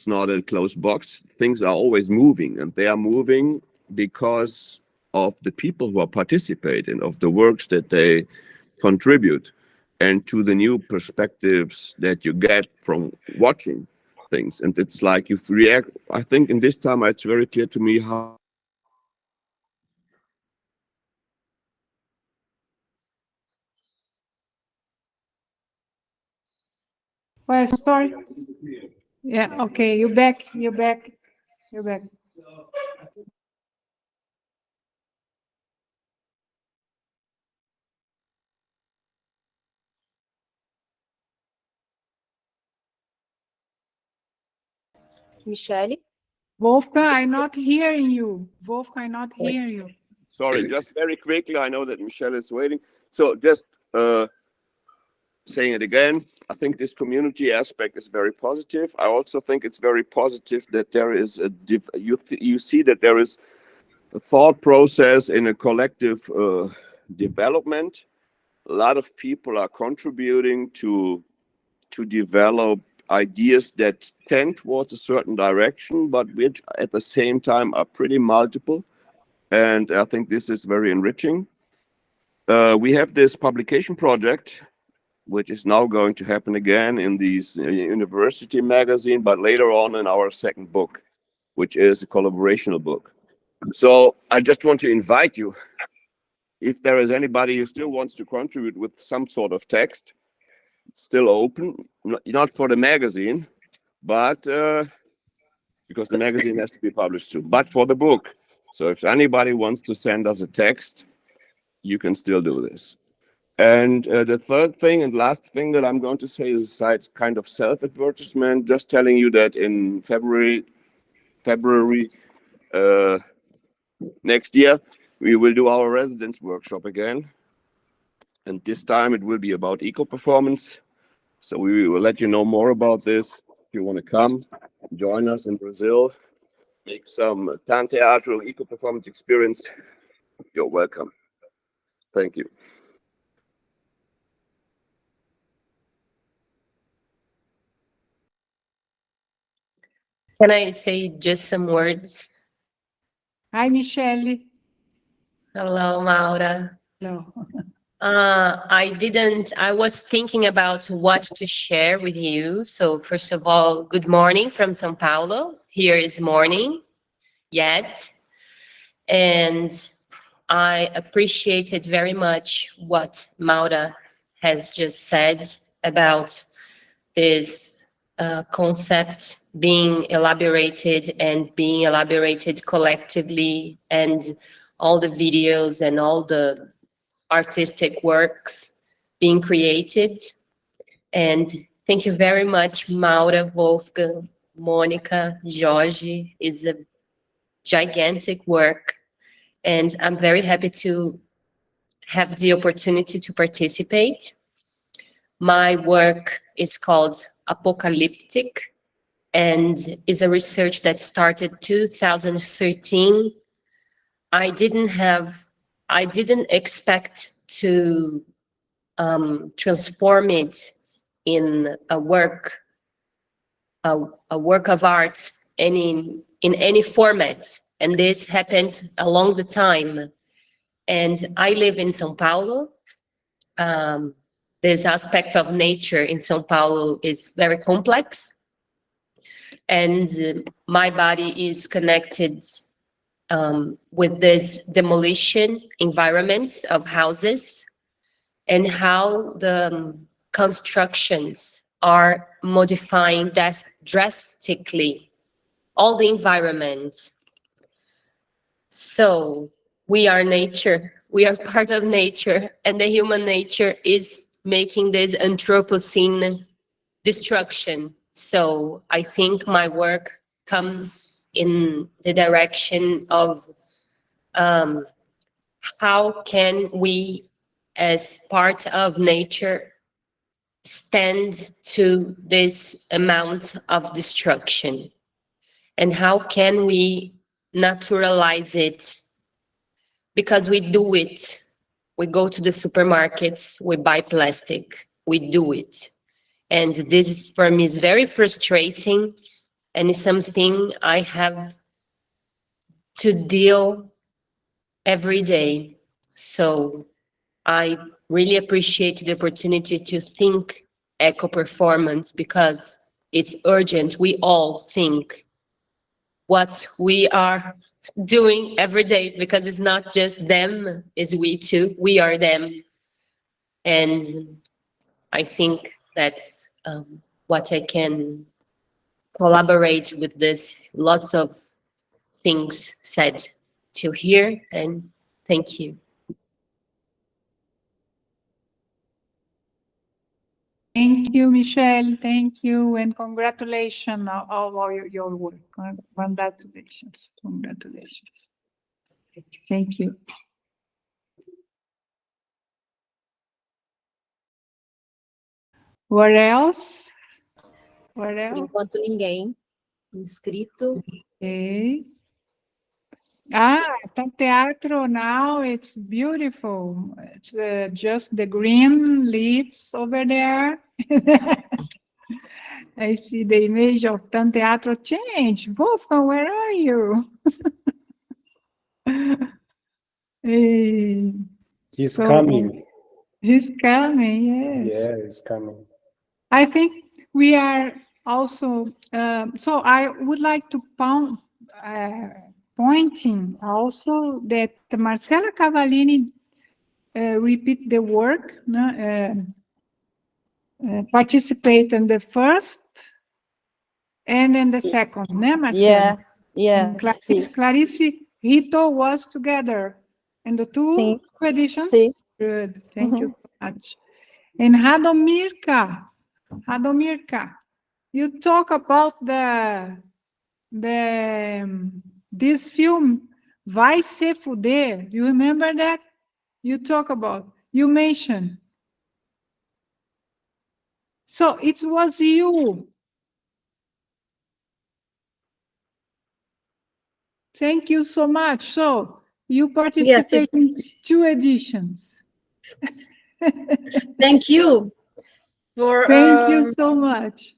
not a closed box. Things are always moving, and they are moving because of the people who are participating, of the works that they contribute, and to the new perspectives that you get from watching things. And it's like you react. I think in this time, it's very clear to me how. Well, sorry. Yeah, okay, you're back. Michele? Wolfgang, I'm not hearing you. Wolfgang, I'm not hearing you. Sorry, just very quickly. I know that Michelle is waiting. So just saying it again, I think this community aspect is very positive. I also think it's very positive that there is you see that there is a thought process in a collective development. A lot of people are contributing to develop ideas that tend towards a certain direction, but which at the same time are pretty multiple. And I think this is very enriching. We have this publication project, which is now going to happen again in these university magazine, but later on in our second book, which is a collaborational book. So I just want to invite you, if there is anybody who still wants to contribute with some sort of text, it's still open, not for the magazine, but because the magazine has to be published too, but for the book. So if anybody wants to send us a text, you can still do this. And the third thing and last thing that I'm going to say is a side kind of self-advertisement, just telling you that in February next year, we will do our residence workshop again. And this time it will be about Ecoperformance. So we will let you know more about this. If you want to come, join us in Brazil, make some teatro Ecoperformance experience, you're welcome. Thank you. Can I say just some words? Hi, Michele. Hello, Maura. Hello. I was thinking about what to share with you. So first of all, good morning from São Paulo. Here is morning yet. And I appreciated very much what Maura has just said about this concept being elaborated and being elaborated collectively, and all the videos and all the artistic works being created. And thank you very much, Maura, Wolfgang, Monica, Jorge. Is a gigantic work. And I'm very happy to have the opportunity to participate. My work is called Apocalyptic and is a research that started 2013. I didn't expect to transform it in a work of art in any format. And this happened along the time. And I live in São Paulo. this aspect of nature in São Paulo is very complex. And my body is connected with this demolition environments of houses and how the constructions are modifying drastically all the environment. So we are nature, we are part of nature, and the human nature is making this Anthropocene destruction. So I think my work comes in the direction of how can we, as part of nature, stand to this amount of destruction? And how can we naturalize it? Because we do it. We go to the supermarkets, we buy plastic, we do it. And this is, for me, is very frustrating, and it's something I have to deal every day. So I really appreciate the opportunity to think Ecoperformance, because it's urgent. We all think what we are doing every day, because it's not just them, it's we too. We are them. And I think that's what I can collaborate with this. Lots of things said till here, and thank you. Thank you, Michelle. Thank you, and congratulations on all your work. Congratulations. Congratulations. Thank you. What else? What Por else? enquanto, ninguém inscrito. Okay. Ah, the teatro now, it's beautiful. It's just the green leaves over there. I see the image of the teatro change. Wolfgang, where are you? He's So- coming. He's coming, yes. Yeah, he's coming. I think we are also, so I would like to pointing also that Marcela Cavallini repeat the work, participate in the first and in the second, né, Marcela? Yeah, Clarice Rito was together in the two editions. Good, thank you so much. And Radomirka, you talk about this film Vai Se Fuder. You remember that? You talk about, you mentioned. So it was you. Thank you so much. So you participate in 2 editions. Thank you for Thank you so much.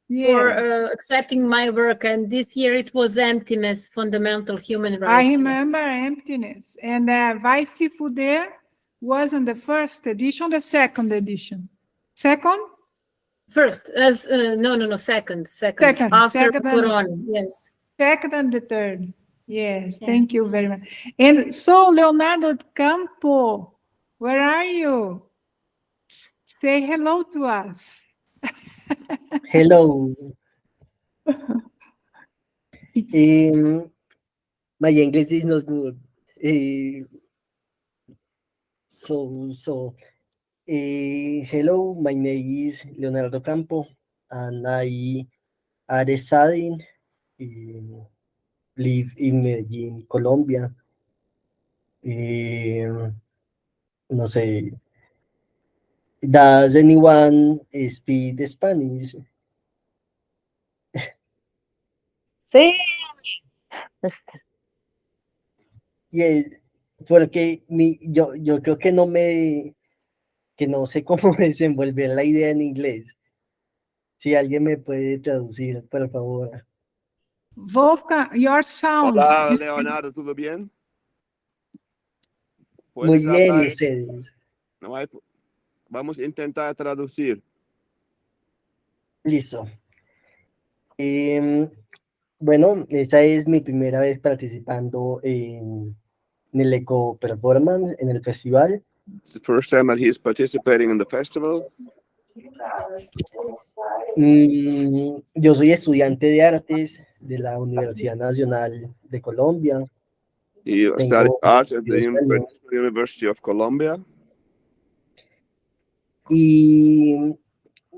for Yes. accepting my work. And this year it was emptiness, fundamental human rights. I remember emptiness. And Vai Se Fuder was in the first edition, the second edition. Second? First, as no, second. Second, After second and- Corona, yes. Second and the third. Yes, thank you very much. And so, Leonardo Campo, where are you? Say hello to us. Hello. My English is not good. Hello, my name is Leonardo Campo, and I are studying, live in Medellín, Colombia. No sé. Does anyone speak Spanish? Sí. Yes, porque yo creo que no sé cómo desenvolver la idea en inglés. Si alguien me puede traducir, por favor. Wolfgang, your sound. Hola, Leonardo, ¿todo bien? Muy ¿Puedes bien, hablar? ¿y ustedes? No hay, Vamos a intentar traducir. Listo. Bueno, esa es mi primera vez participando en el Ecoperformance, en el festival. It's the first time that he's participating in the festival. Yo soy estudiante de artes de la Universidad Nacional de Colombia. He Tengo studied art at the 22 años. University of Colombia. Y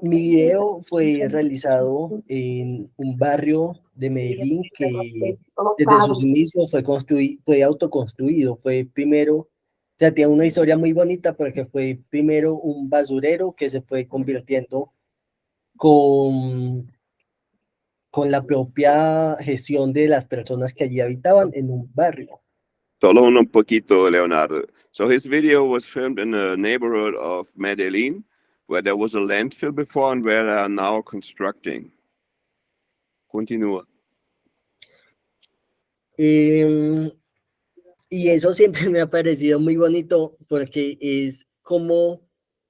mi video fue realizado en un barrio de Medellín que desde sus inicios fue autoconstruido. Fue primero, o sea, tiene una historia muy bonita porque fue primero un basurero que se fue convirtiendo con la propia gestión de las personas que allí habitaban en un barrio. Solo un poquito, Leonardo. So his video was filmed in a neighborhood of Medellin, where there was a landfill before and where they are now constructing. Continúa. Y eso siempre me ha parecido muy bonito porque es como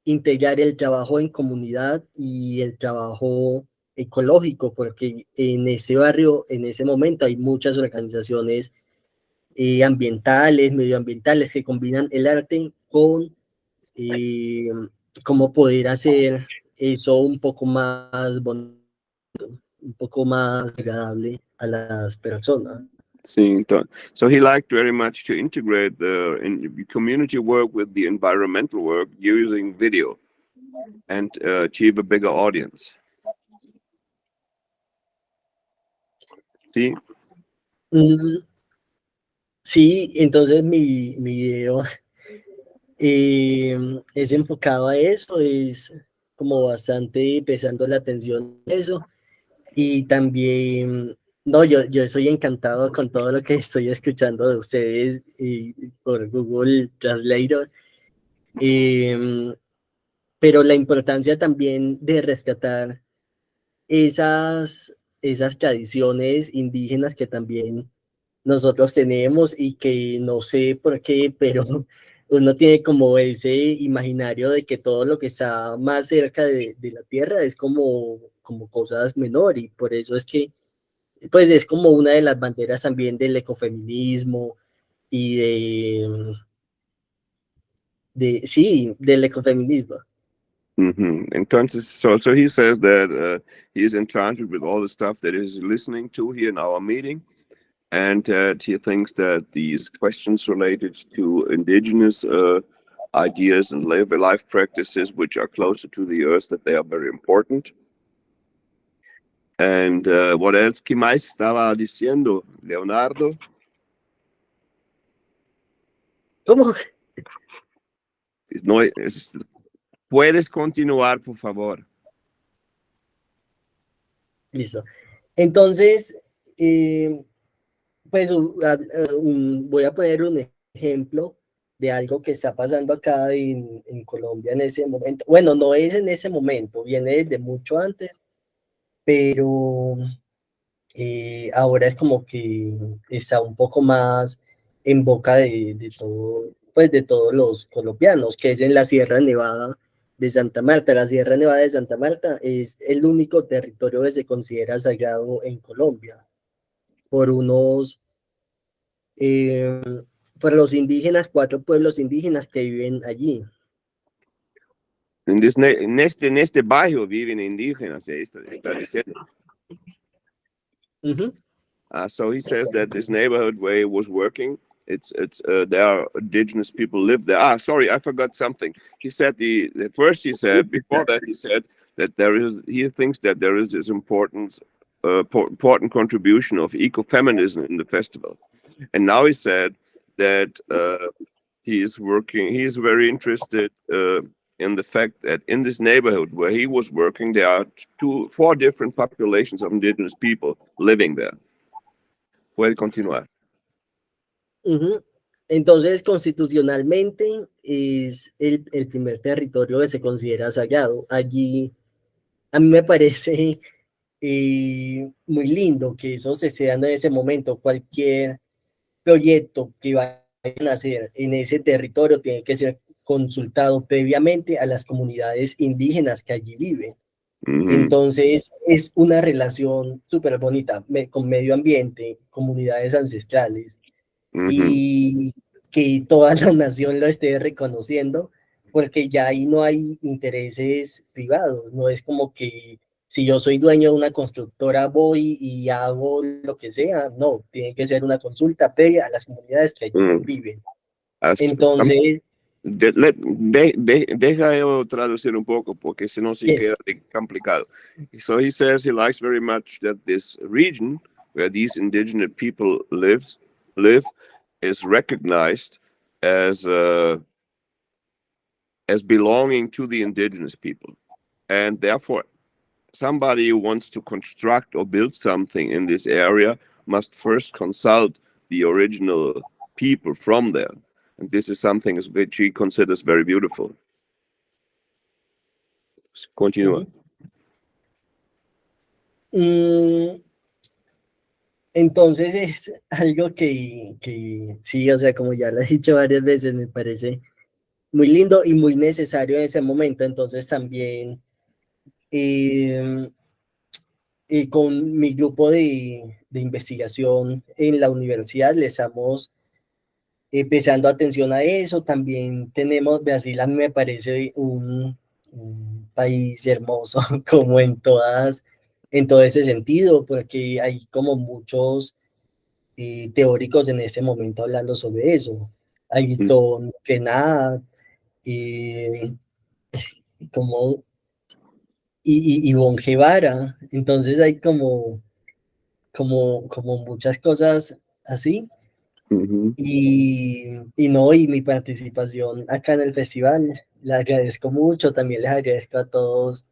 integrar el trabajo en comunidad y el trabajo ecológico, porque en ese barrio, en ese momento, hay muchas organizaciones ambientales, medioambientales, que combinan el arte con cómo poder hacer eso un poco más bonito, un poco más agradable a las personas. So he liked very much to integrate the community work with the environmental work using video and achieve a bigger audience. ¿Sí? Sí, entonces mi video es enfocado a eso, es como bastante prestando la atención a eso. Y también, no, yo estoy encantado con todo lo que estoy escuchando de ustedes por Google Translator. Pero la importancia también de rescatar esas tradiciones indígenas que también nosotros tenemos y que no sé por qué, pero uno tiene como ese imaginario de que todo lo que está más cerca de la tierra es como cosas menores, y por eso es que pues es como una de las banderas también del ecofeminismo y del ecofeminismo. Entonces, so he says that he is enchanted with all the stuff that he's listening to here in our meeting, and he thinks that these questions related to indigenous ideas and life practices, which are closer to the earth, that they are very important. And what else? ¿Qué más estaba diciendo, Leonardo? ¿Cómo? No, puedes continuar, por favor. Listo. Entonces, pues voy a poner un ejemplo de algo que está pasando acá en Colombia en ese momento. Bueno, no es en ese momento, viene desde mucho antes, pero ahora es como que está un poco más en boca de todo, pues de todos los colombianos, que es en la Sierra Nevada de Santa Marta. La Sierra Nevada de Santa Marta es el único territorio que se considera sagrado en Colombia por por los indígenas, 4 pueblos indígenas que viven allí. En este barrio viven indígenas, está diciendo. So he says that this neighborhood where he was working, there are indigenous people live there. Sorry, I forgot something. He said before that he said that he thinks that there is this important contribution of ecofeminism in the festival, and now he said that he is very interested in the fact that in this neighborhood where he was working, there are 4 different populations of indigenous people living there. Puede continuar. Entonces, constitucionalmente es el primer territorio que se considera sagrado. Allí, a mí me parece muy lindo que eso se esté dando en ese momento. Cualquier proyecto que vayan a hacer en ese territorio tiene que ser consultado previamente a las comunidades indígenas que allí viven. Entonces es una relación súper bonita con medio ambiente, comunidades ancestrales, y que toda la nación lo esté reconociendo, porque ya ahí no hay intereses privados, no es como que si yo soy dueño de una constructora voy y hago lo que sea, no, tiene que ser una consulta previa a las comunidades que allí viven. Entonces, deja yo traducir un poco porque si no se queda complicado. So he says he likes very much that this region where these indigenous people live is recognized as belonging to the indigenous people, and therefore somebody who wants to construct or build something in this area must first consult the original people from there. And this is something which he considers very beautiful. Continúa. Entonces es algo que sí, o sea, como ya lo he dicho varias veces, me parece muy lindo y muy necesario en ese momento. Entonces también con mi grupo de investigación en la universidad le estamos prestando atención a eso. También tenemos, Brasil a mí me parece un país hermoso como en todo ese sentido, porque hay como muchos teóricos en ese momento hablando sobre eso. Ayrton Renat, como y Bon Guevara. Entonces hay como muchas cosas así. Y mi participación acá en el festival, le agradezco mucho, también les agradezco a todos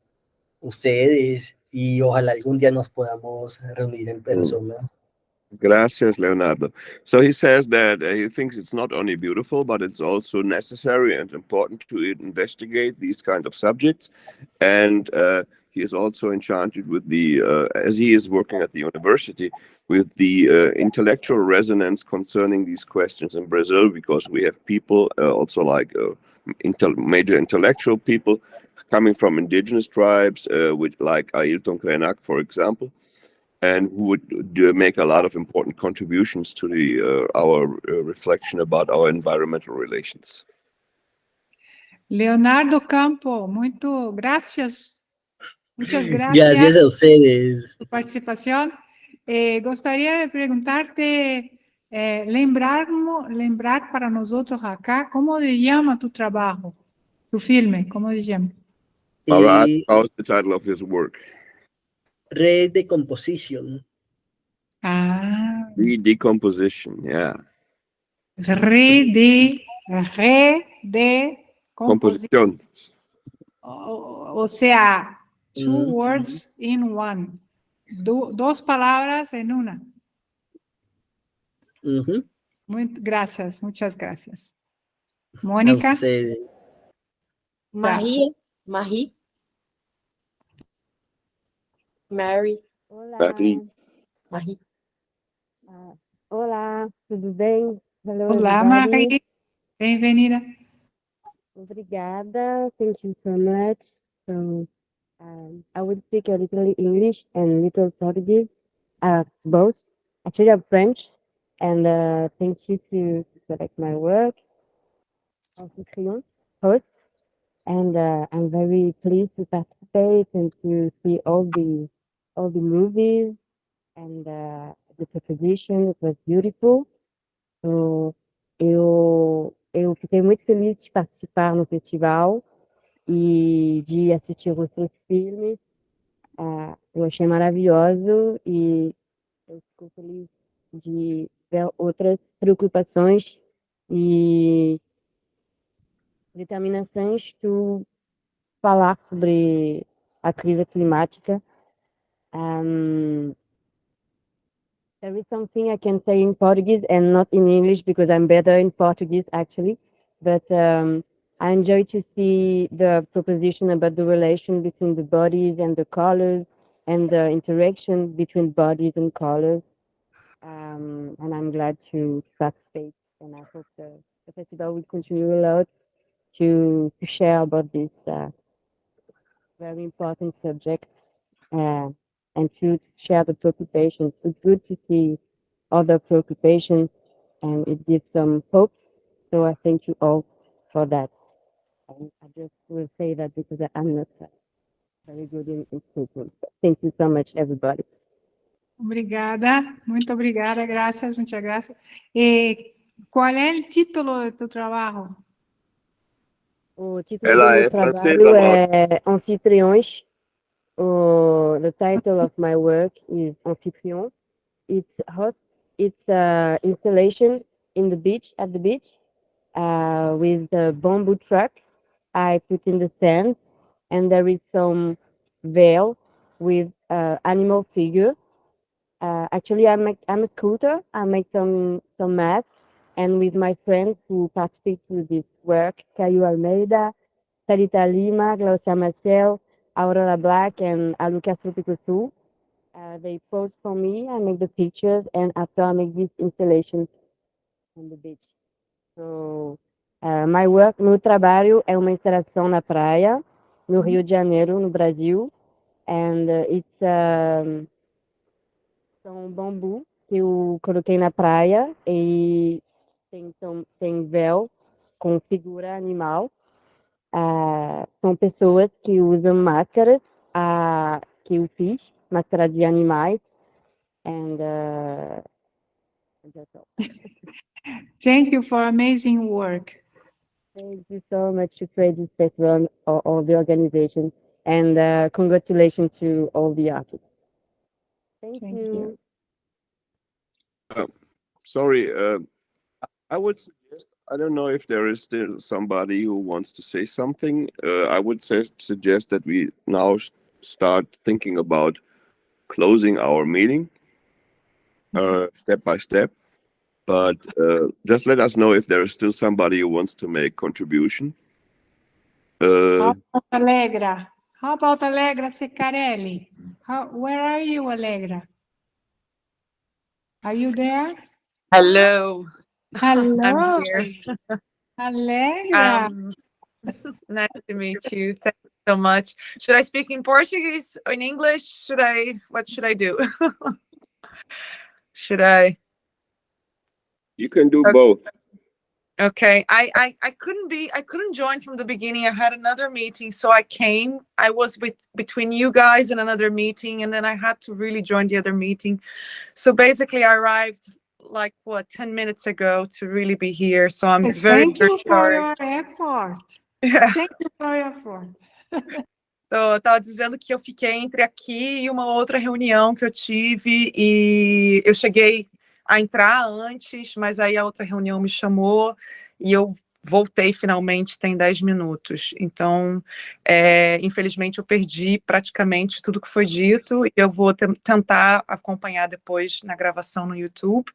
ustedes y ojalá algún día nos podamos reunir en persona. Gracias, Leonardo. So he says that he thinks it's not only beautiful, but it's also necessary and important to investigate these kind of subjects. And he is also enchanted with as he is working at the university, with the intellectual resonance concerning these questions in Brazil, because we have people also like major intellectual people coming from indigenous tribes, like Ayrton Krenak, for example, and who would make a lot of important contributions to our reflection about our environmental relations. Leonardo Campo, muito gracias. Muchas gracias. Gracias a ustedes. Por su participación. Gostaria de preguntarte, lembrar para nosotros acá, ¿cómo se llama tu trabajo, tu filme? ¿Cómo se llama? How's the title of his work? Redecomposition. Redecomposition, yeah. Redecomposition. O sea, two words in one. Dos palabras en una. Gracias, muchas gracias. Mónica. Marie. Mary. Olá. Marie. Olá, tudo bem? Hello, Olá, everybody. Marie. Bem-vinda. Obrigada. Thank you so much. So, I will speak a little English and little Portuguese, both. Actually, I'm French, and thank you to select my work. Anfitrion, host, and I'm very pleased to participate and to see all the movies and the proposition. It was beautiful. So, eu fiquei muito feliz de participar no festival e de assistir os seus filmes. Eu achei maravilhoso e eu fico feliz de ver outras preocupações e determinações de falar sobre a crise climática. There is something I can say in Portuguese and not in English because I'm better in Portuguese actually, but I enjoy to see the proposition about the relation between the bodies and the colors and the interaction between bodies and colors. And I'm glad to participate, and I hope the festival will continue a lot to share about this very important subject and to share the preoccupations. It's good to see other preoccupations, and it gives some hope. So I thank you all for that. And I just will say that because I'm not very good in speaking. Thank you so much, everybody. Obrigada, muito obrigada, graças, muchas gracias. ¿Cuál es el título de tu trabajo? O título do meu trabalho é Anfitriões. The title of my work is Anfitrion. It's installation in the beach, at the beach, with the bamboo truck I put in the sand, and there is some veil with animal figure. Actually, I'm a sculptor. I make some masks, and with my friends who participate to this work, Caio Almeida, Sarita Lima, Glaucia Marcel, Aurora Black, and Alucas Tropico. They pose for me, I make the pictures, and after I make this installation on the beach. So, my work, meu trabalho é uma instalação na praia, no Rio de Janeiro, no Brasil, and it's são bambu que eu coloquei na praia e tem véu com figura animal. São pessoas que usam máscaras que eu fiz, máscara de animais, and that's all. Thank you for amazing work. Thank you so much to create this festival, all the organization, and congratulations to all the artists. Thank you. Sorry, I would suggest, I don't know if there is still somebody who wants to say something. I would suggest that we now start thinking about closing our meeting step by step. But just let us know if there is still somebody who wants to make contribution. How about Allegra? How about Allegra Secarelli? Where are you, Allegra? Are you there? Hello. Hello. I'm here. Allegra. Nice to meet you. Thank you so much. Should I speak in Portuguese or in English? What should I do? Should I? You can do both. Okay. I couldn't join from the beginning. I had another meeting, so I came. I was between you guys and another meeting, and then I had to really join the other meeting. So basically I arrived like 10 minutes ago to really be here. So I'm very, very Thank you for sorry. your effort. Yeah. Thank you for your effort. So, eu estava dizendo que eu fiquei entre aqui e uma outra reunião que eu tive, e eu cheguei a entrar antes, mas aí a outra reunião me chamou e eu voltei finalmente tem 10 minutos. Então, infelizmente, eu perdi praticamente tudo que foi dito, e eu vou tentar acompanhar depois na gravação no YouTube.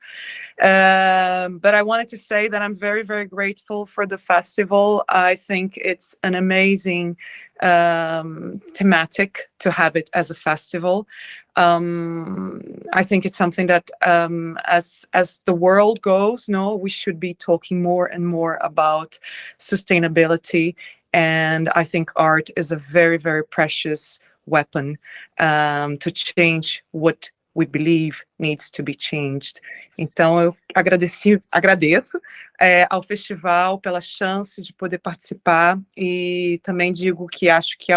But I wanted to say that I'm very, very grateful for the festival. I think it's an amazing thematic to have it as a festival. I think it's something that as the world goes, we should be talking more and more about sustainability. And I think art is a very, very precious weapon to change what we believe needs to be changed. Então, eu agradeço ao festival pela chance de poder participar, e também digo que acho que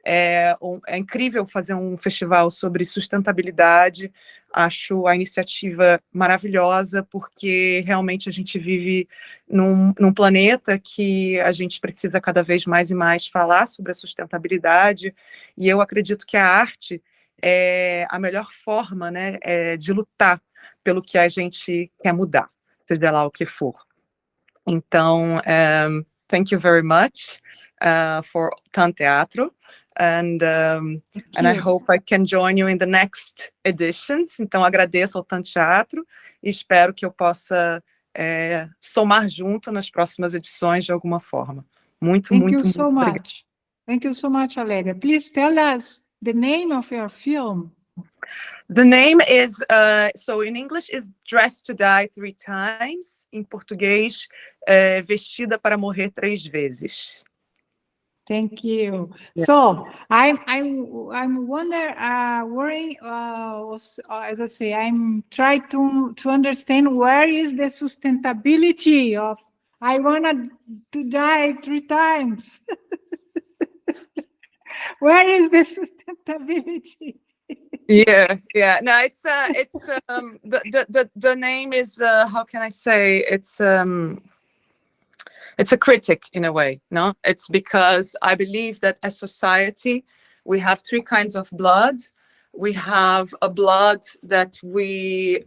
é incrível fazer um festival sobre sustentabilidade. Acho a iniciativa maravilhosa, porque realmente a gente vive num planeta que a gente precisa cada vez mais e mais falar sobre a sustentabilidade, e eu acredito que a arte é a melhor forma, de lutar pelo que a gente quer mudar, seja lá o que for. Então, thank you very much for TAN Teatro, and I hope I can join you in the next editions. Então, agradeço ao TAN Teatro e espero que eu possa somar junto nas próximas edições de alguma forma. Muito so obrigada. much. Thank you so much, Allegra. Please tell us the name of your film. The name is, so in English is Dressed to Die 3 Times. Em português Vestida para Morrer 3 vezes. Thank you. Yeah. So I'm worrying. As I say, I'm trying to understand where is the sustainability of. I wanted to die 3 times. Where is the sustainability? Yeah. No, it's the name is how can I say, it's a critic in a way. No, it's because I believe that as society we have 3 kinds of blood. We have a blood that we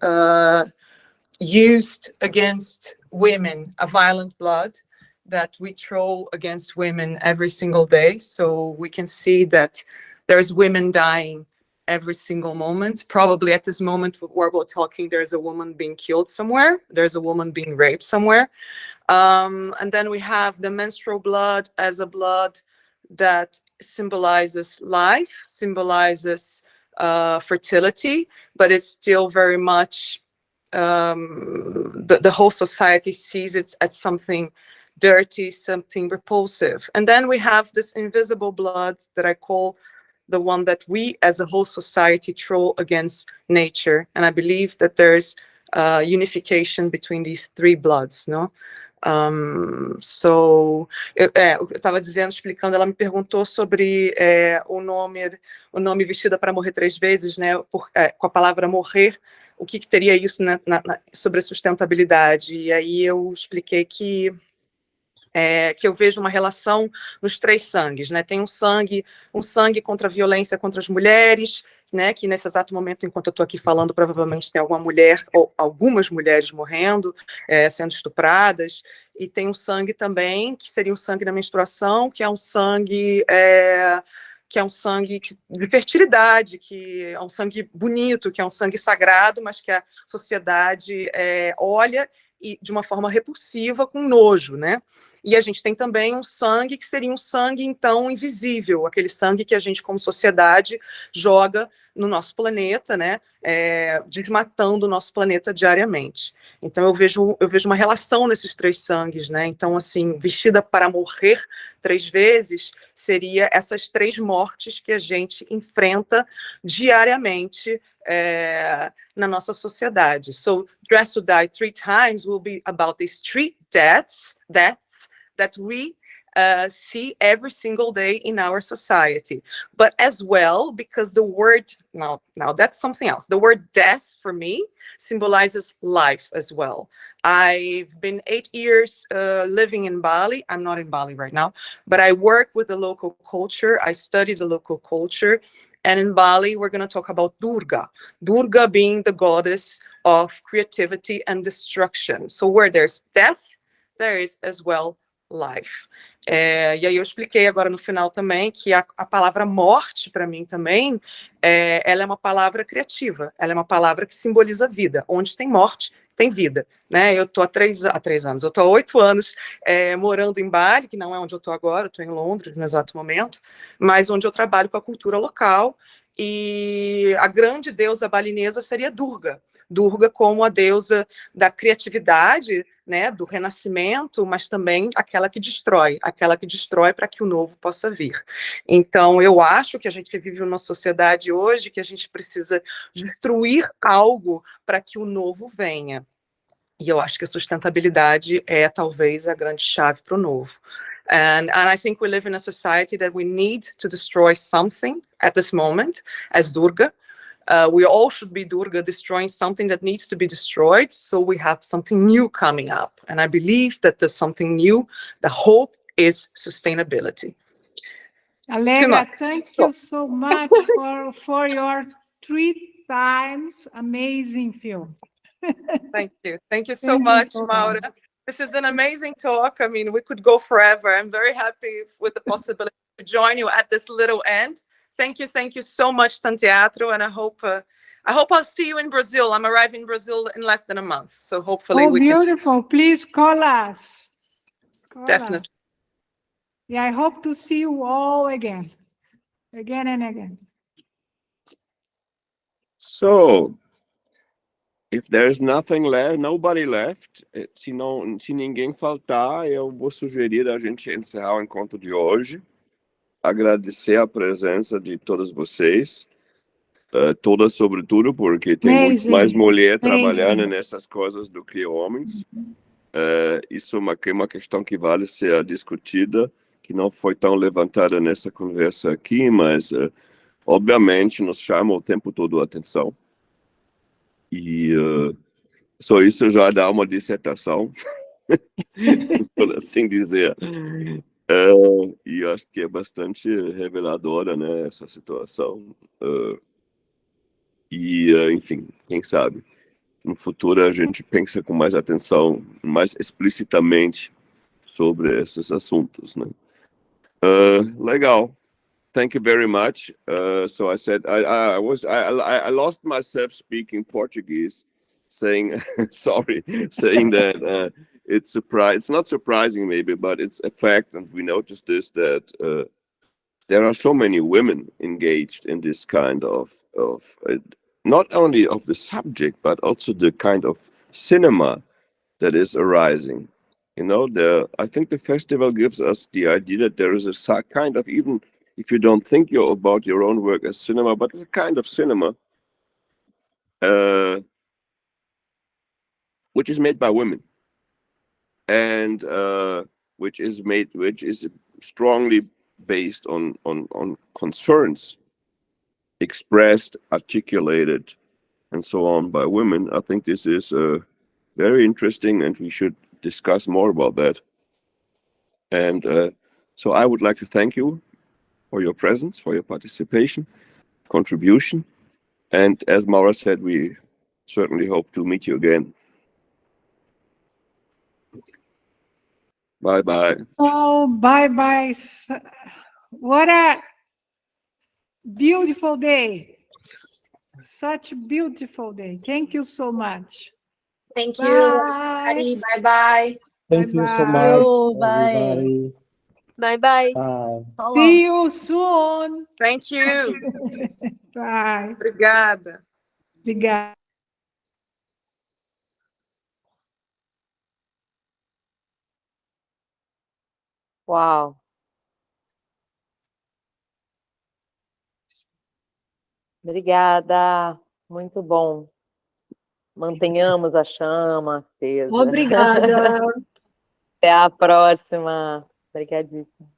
used against women, a violent blood that we throw against women every single day. So we can see that there's women dying every single moment. Probably at this moment where we're talking, there's a woman being killed somewhere. There's a woman being raped somewhere. And then we have the menstrual blood as a blood that symbolizes life, symbolizes fertility, but it's still very much the whole society sees it as something dirty, something repulsive. And then we have this invisible blood that I call the one that we as a whole society throw against nature. And I believe that there's unification between these 3 bloods, no? So, eu estava dizendo, explicando, ela me perguntou sobre o nome Vestida para Morrer 3 vezes, né? Com a palavra morrer, o que teria isso sobre a sustentabilidade. E aí eu expliquei que eu vejo uma relação nos 3 sangues, né? Tem um sangue contra a violência contra as mulheres, né? Que nesse exato momento, enquanto eu estou aqui falando, provavelmente tem alguma mulher ou algumas mulheres morrendo, sendo estupradas. E tem um sangue também, que seria o sangue da menstruação, que é um sangue de fertilidade, que é um sangue bonito, que é um sangue sagrado, mas que a sociedade olha e de uma forma repulsiva, com nojo, né? E a gente tem também um sangue que seria um sangue, então, invisível, aquele sangue que a gente, como sociedade, joga no nosso planeta, né? Desmatando o nosso planeta diariamente. Então, eu vejo uma relação nesses 3 sangues, né? Então, assim, Vestida para Morrer 3 vezes seria essas 3 mortes que a gente enfrenta diariamente na nossa sociedade. So, Dress to Die 3 Times will be about these 3 deaths that we see every single day in our society. But as well, because the word, now that's something else. The word death for me symbolizes life as well. I've been 8 years living in Bali. I'm not in Bali right now, but I work with the local culture. I study the local culture. And in Bali, we're going to talk about Durga. Durga being the goddess of creativity and destruction. So where there's death, there is as well life. E aí eu expliquei agora no final também que a palavra morte, para mim também, ela é uma palavra criativa, ela é uma palavra que simboliza vida. Onde tem morte, tem vida, né? Eu estou há 3 anos, eu estou há 8 anos morando em Bali, que não é onde eu estou agora, eu estou em Londres no exato momento, mas onde eu trabalho com a cultura local, e a grande deusa balinesa seria Durga. Durga como a deusa da criatividade, né, do renascimento, mas também aquela que destrói para que o novo possa vir. Então, eu acho que a gente vive numa sociedade hoje que a gente precisa destruir algo para que o novo venha. E eu acho que a sustentabilidade é talvez a grande chave para o novo. And I think we live in a society that we need to destroy something at this moment, as Durga. We all should be Durga, destroying something that needs to be destroyed, so we have something new coming up. And I believe that there's something new. The hope is sustainability. Allegra, thank you so much for your 3 times amazing film. Thank you so much, so Maura. much. This is an amazing talk. I mean, we could go forever. I'm very happy with the possibility to join you at this little end. Thank you so much, Tanteatro, and I hope I'll see you in Brazil. I'm arriving in Brazil in less than a month, so hopefully we beautiful. Please call us. Definitely. Yeah, I hope to see you all again and again. So, if there's nothing left, nobody left, se ninguém faltar, eu vou sugerir a gente encerrar o encontro de hoje. Agradecer a presença de todas vocês, todas sobretudo, porque tem muito mais mulher trabalhando nessas coisas do que homens. Isso é uma questão que vale ser discutida, que não foi tão levantada nessa conversa aqui, mas obviamente nos chama o tempo todo a atenção. E só isso já dá uma dissertação, por assim dizer. E acho que é bastante reveladora, né, essa situação. Enfim, quem sabe, no futuro a gente pensa com mais atenção, mais explicitamente sobre esses assuntos, né? Legal. Thank you very much. So I said I lost myself speaking Portuguese, saying saying that it's not surprising maybe, but it's a fact, and we noticed this, that there are so many women engaged in this kind of not only of the subject but also the kind of cinema that is arising. You know, I think the festival gives us the idea that there is a kind of, even if you don't think about your own work as cinema, but it's a kind of cinema which is made by women, and which is strongly based on concerns expressed, articulated, and so on by women. I think this is very interesting, and we should discuss more about that. And so I would like to thank you for your presence, for your participation, contribution. And as Maura said, we certainly hope to meet you again. Bye-bye. Oh, bye-bye. What a beautiful day. Such a beautiful day. Thank you so much. Thank you. Bye. Bye-bye. Thank you so Bye-bye. much, Bye. everybody. Bye-bye. Bye. See you soon. Thank you. Bye. Obrigada. Obrigada. Uau! Obrigada, muito bom. Mantenhamos a chama acesa. Obrigada. Até a próxima. Obrigadíssima.